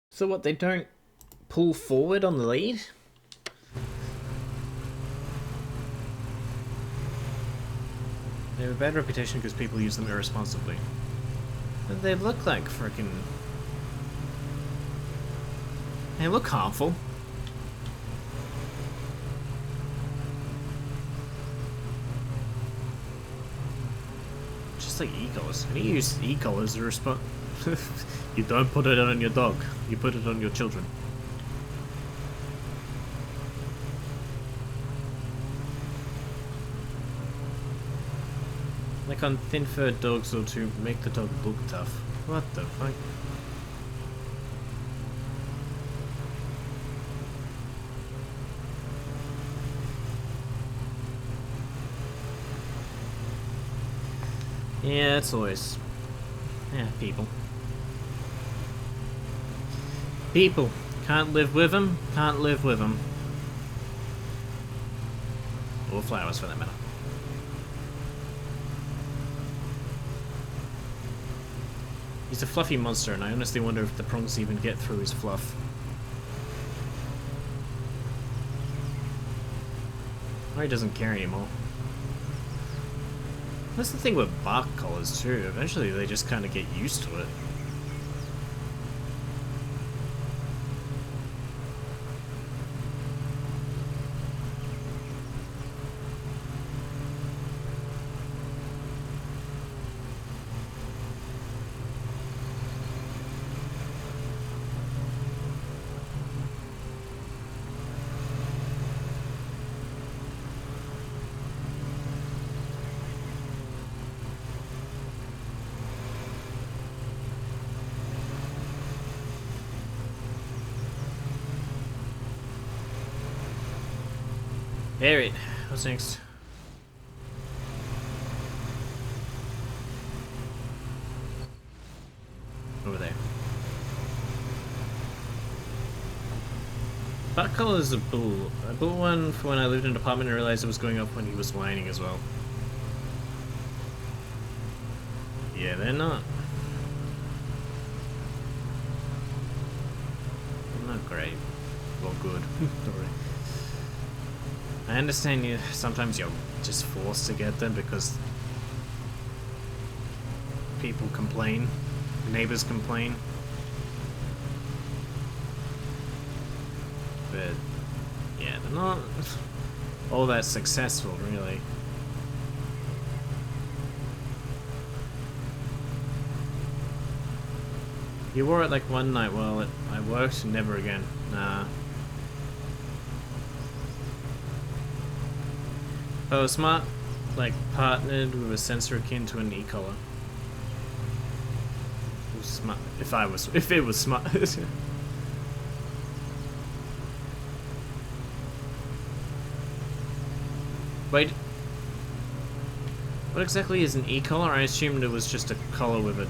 So what, they don't pull forward on the lead? They have a bad reputation because people use them irresponsibly. But they look like freaking. They look harmful. Just like e-collars. How do you use e-collars to respond? You don't put it on your dog. You put it on your children. Like on thin-furred dogs or to make the dog look tough. What the fuck? Yeah, it's always... Yeah, people. People. Can't live with them, can't live with them. Or flowers for that matter. He's a fluffy monster, and I honestly wonder if the prongs even get through his fluff. Or he doesn't care anymore. That's the thing with bark collars too, eventually they just kind of get used to it. Alright, what's next? Over there. Bark collar is a bull. I bought one for when I lived in an apartment and realized it was going off when he was whining as well. Yeah, they're not. They're not great. Well, good. I understand you. Sometimes you're just forced to get them because people complain, neighbors complain. But yeah, they're not all that successful, really. You wore it like one night while I worked, and never again. Nah. If I was smart, like partnered with a sensor akin to an e-collar. It was smart. If it was smart. Wait. What exactly is an e-collar? I assumed it was just a collar with a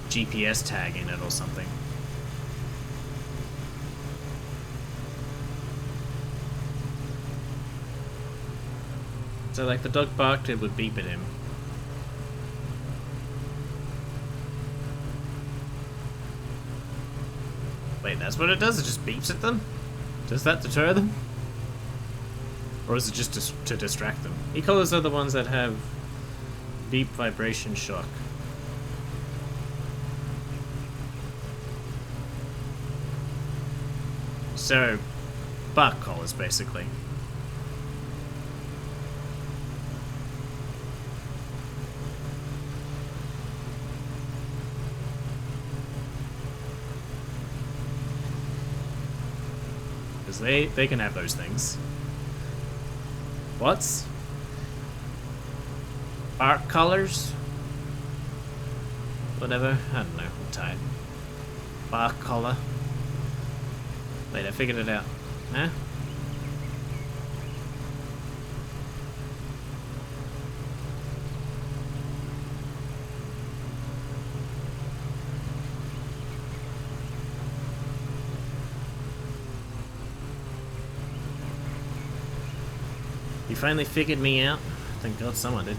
GPS tag in it or something. So like the dog barked, it would beep at him. Wait, that's what it does? It just beeps at them? Does that deter them? Or is it just to distract them? E-collars are the ones that have beep vibration shock. So, bark collars basically. They can have those things. What's? Bark collars? Whatever. I don't know. I'm tired. Bark collar. Wait, I figured it out. Huh? finally figured me out. Thank God someone did.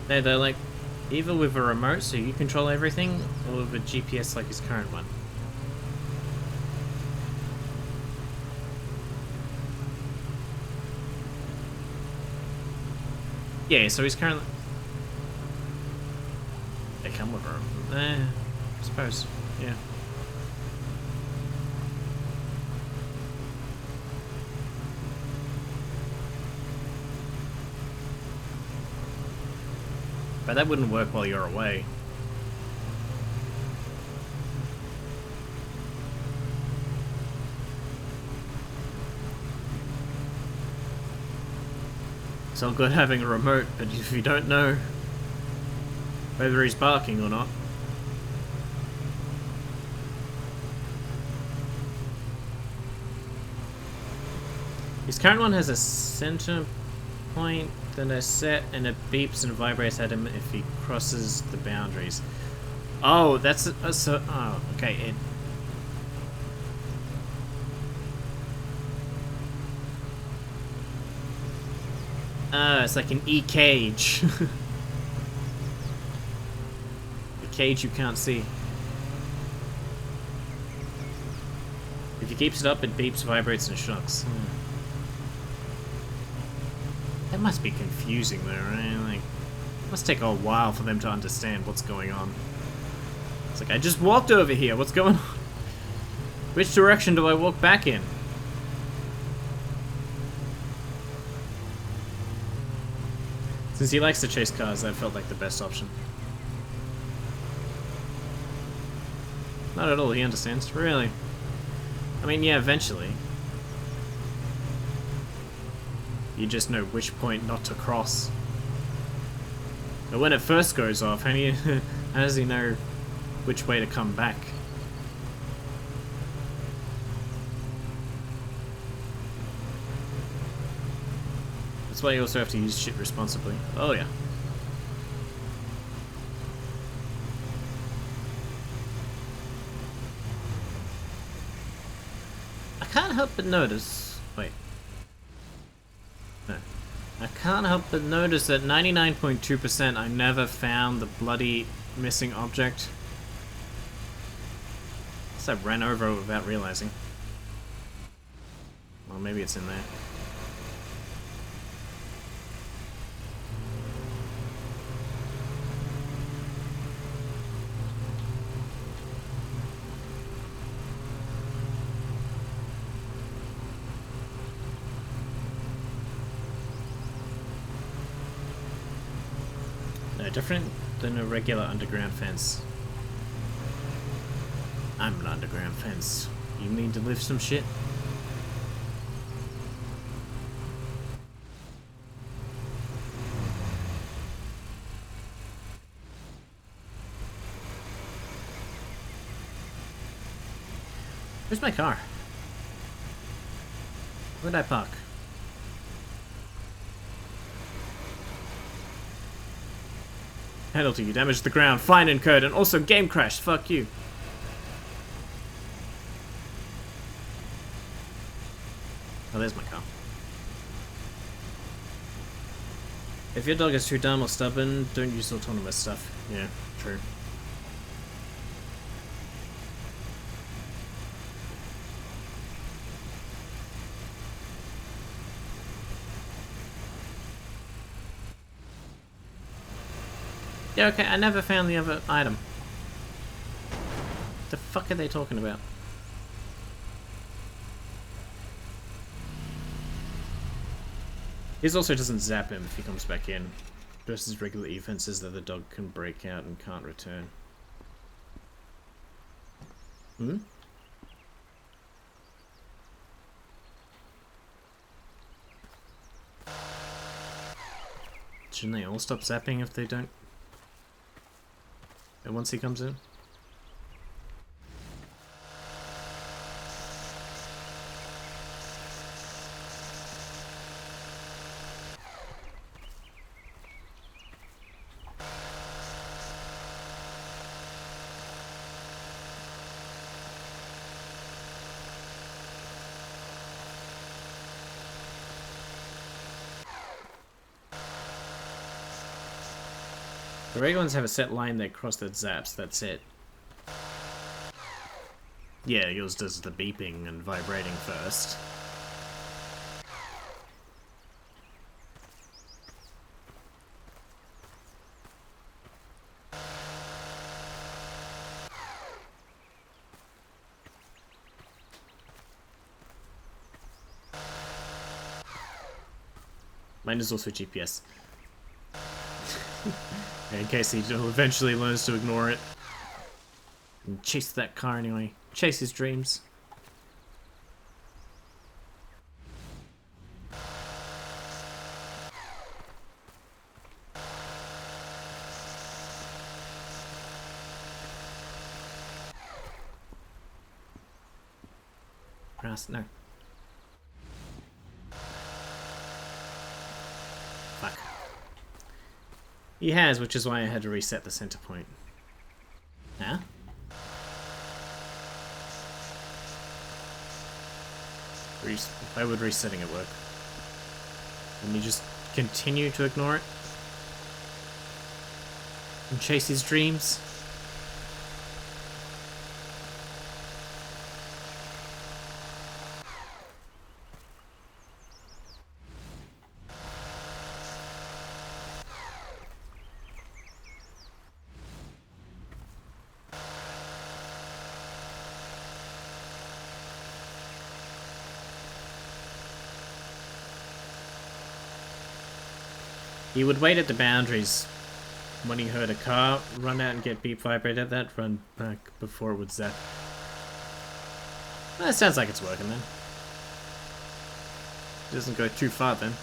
They're like, either with a remote so you control everything, or with a GPS like his current one. Yeah, so he's currently... They come with a... I suppose, yeah. But that wouldn't work while you're away. It's all good having a remote, but if you don't know whether he's barking or not. His current one has a center point, then a set, and it beeps and vibrates at him if he crosses the boundaries. Oh, that's so. Oh, okay. It's like an e-cage. A cage you can't see. If he keeps it up, it beeps, vibrates, and shocks. That must be confusing though, right? Like, it must take a while for them to understand what's going on. It's like, I just walked over here, what's going on? Which direction do I walk back in? Since he likes to chase cars, that felt like the best option. Not at all, he understands, really. I mean, yeah, eventually. You just know which point not to cross. But when it first goes off, how does he know which way to come back? That's why you also have to use shit responsibly. Oh yeah. I can't help but notice... Wait. No. I can't help but notice that 99.2% I never found the bloody missing object. I ran over it without realizing. Well, maybe it's in there. No, different than a regular underground fence. I'm an underground fence. You mean to lift some shit? Where's my car? Where'd I park? Penalty, you damaged the ground, fine incurred, and also game crashed, fuck you. Oh, there's my car. If your dog is too dumb or stubborn, don't use autonomous stuff. Yeah, true. Yeah, okay, I never found the other item. The fuck are they talking about? His also doesn't zap him if he comes back in, versus regular e-fences that the dog can break out and can't return. Hmm? Shouldn't they all stop zapping if they don't? And once he comes in? The regular ones have a set line they cross that zaps, that's it. Yeah, yours does the beeping and vibrating first. Mine is also GPS. In case he eventually learns to ignore it. And chase that car anyway. Chase his dreams. Grass, no. Fuck. He has, which is why I had to reset the center point. Huh? Why would resetting it work? Let me just continue to ignore it? And chase his dreams? He would wait at the boundaries when he heard a car, run out and get beep vibrate at that, run back before it would zap. That sounds like it's working then. It doesn't go too far then.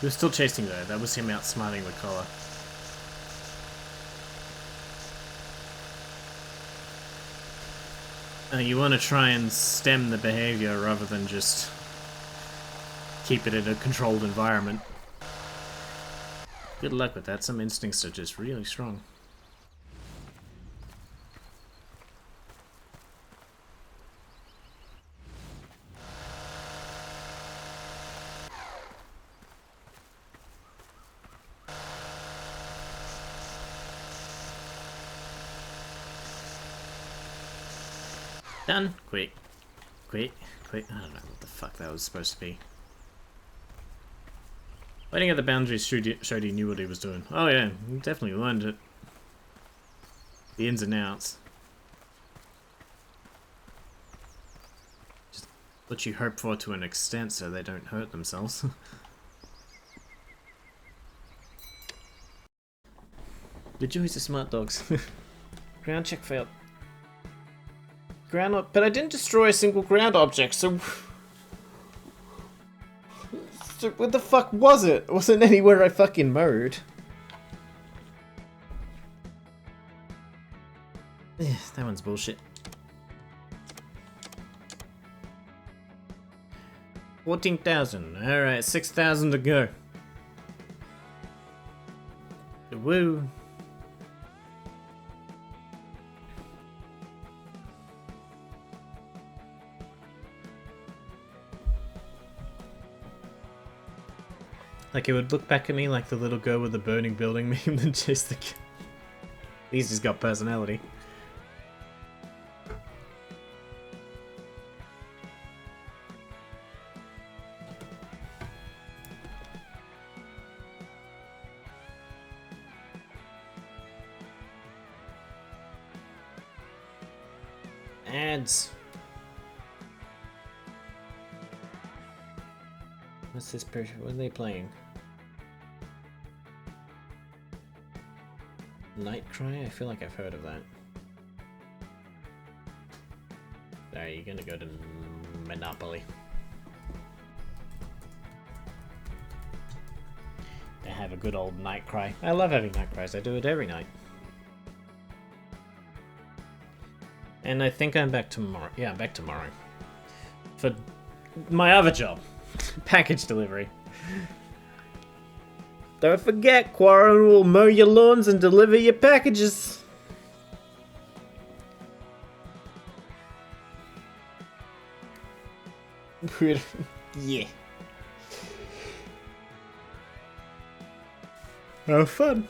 He was still chasing though, that was him outsmarting the collar. You want to try and stem the behavior rather than just keep it in a controlled environment. Good luck with that, some instincts are just really strong. Done. Quick. Quick. Quick. I don't know what the fuck that was supposed to be. Waiting at the boundaries showed he knew what he was doing. Oh yeah, he definitely learned it. The ins and outs. Just what you hope for to an extent so they don't hurt themselves. The joys of smart dogs. Ground check failed. But I didn't destroy a single ground object, so what the fuck was it? It wasn't anywhere I fucking mowed. Yeah, that one's bullshit. 14,000. Alright, 6,000 to go. Woo. Like, it would look back at me like the little girl with the burning building meme and chase the kid. At least he's got personality. Ads. What's this person? What are they playing? Night Cry? I feel like I've heard of that. Alright, you're gonna go to Monopoly. have a good old night cry. I love having night cries. I do it every night. And I think I'm back tomorrow. Yeah, I'm back tomorrow. For my other job. Package delivery. Don't forget, Qarren will mow your lawns and deliver your packages. Yeah. Have fun.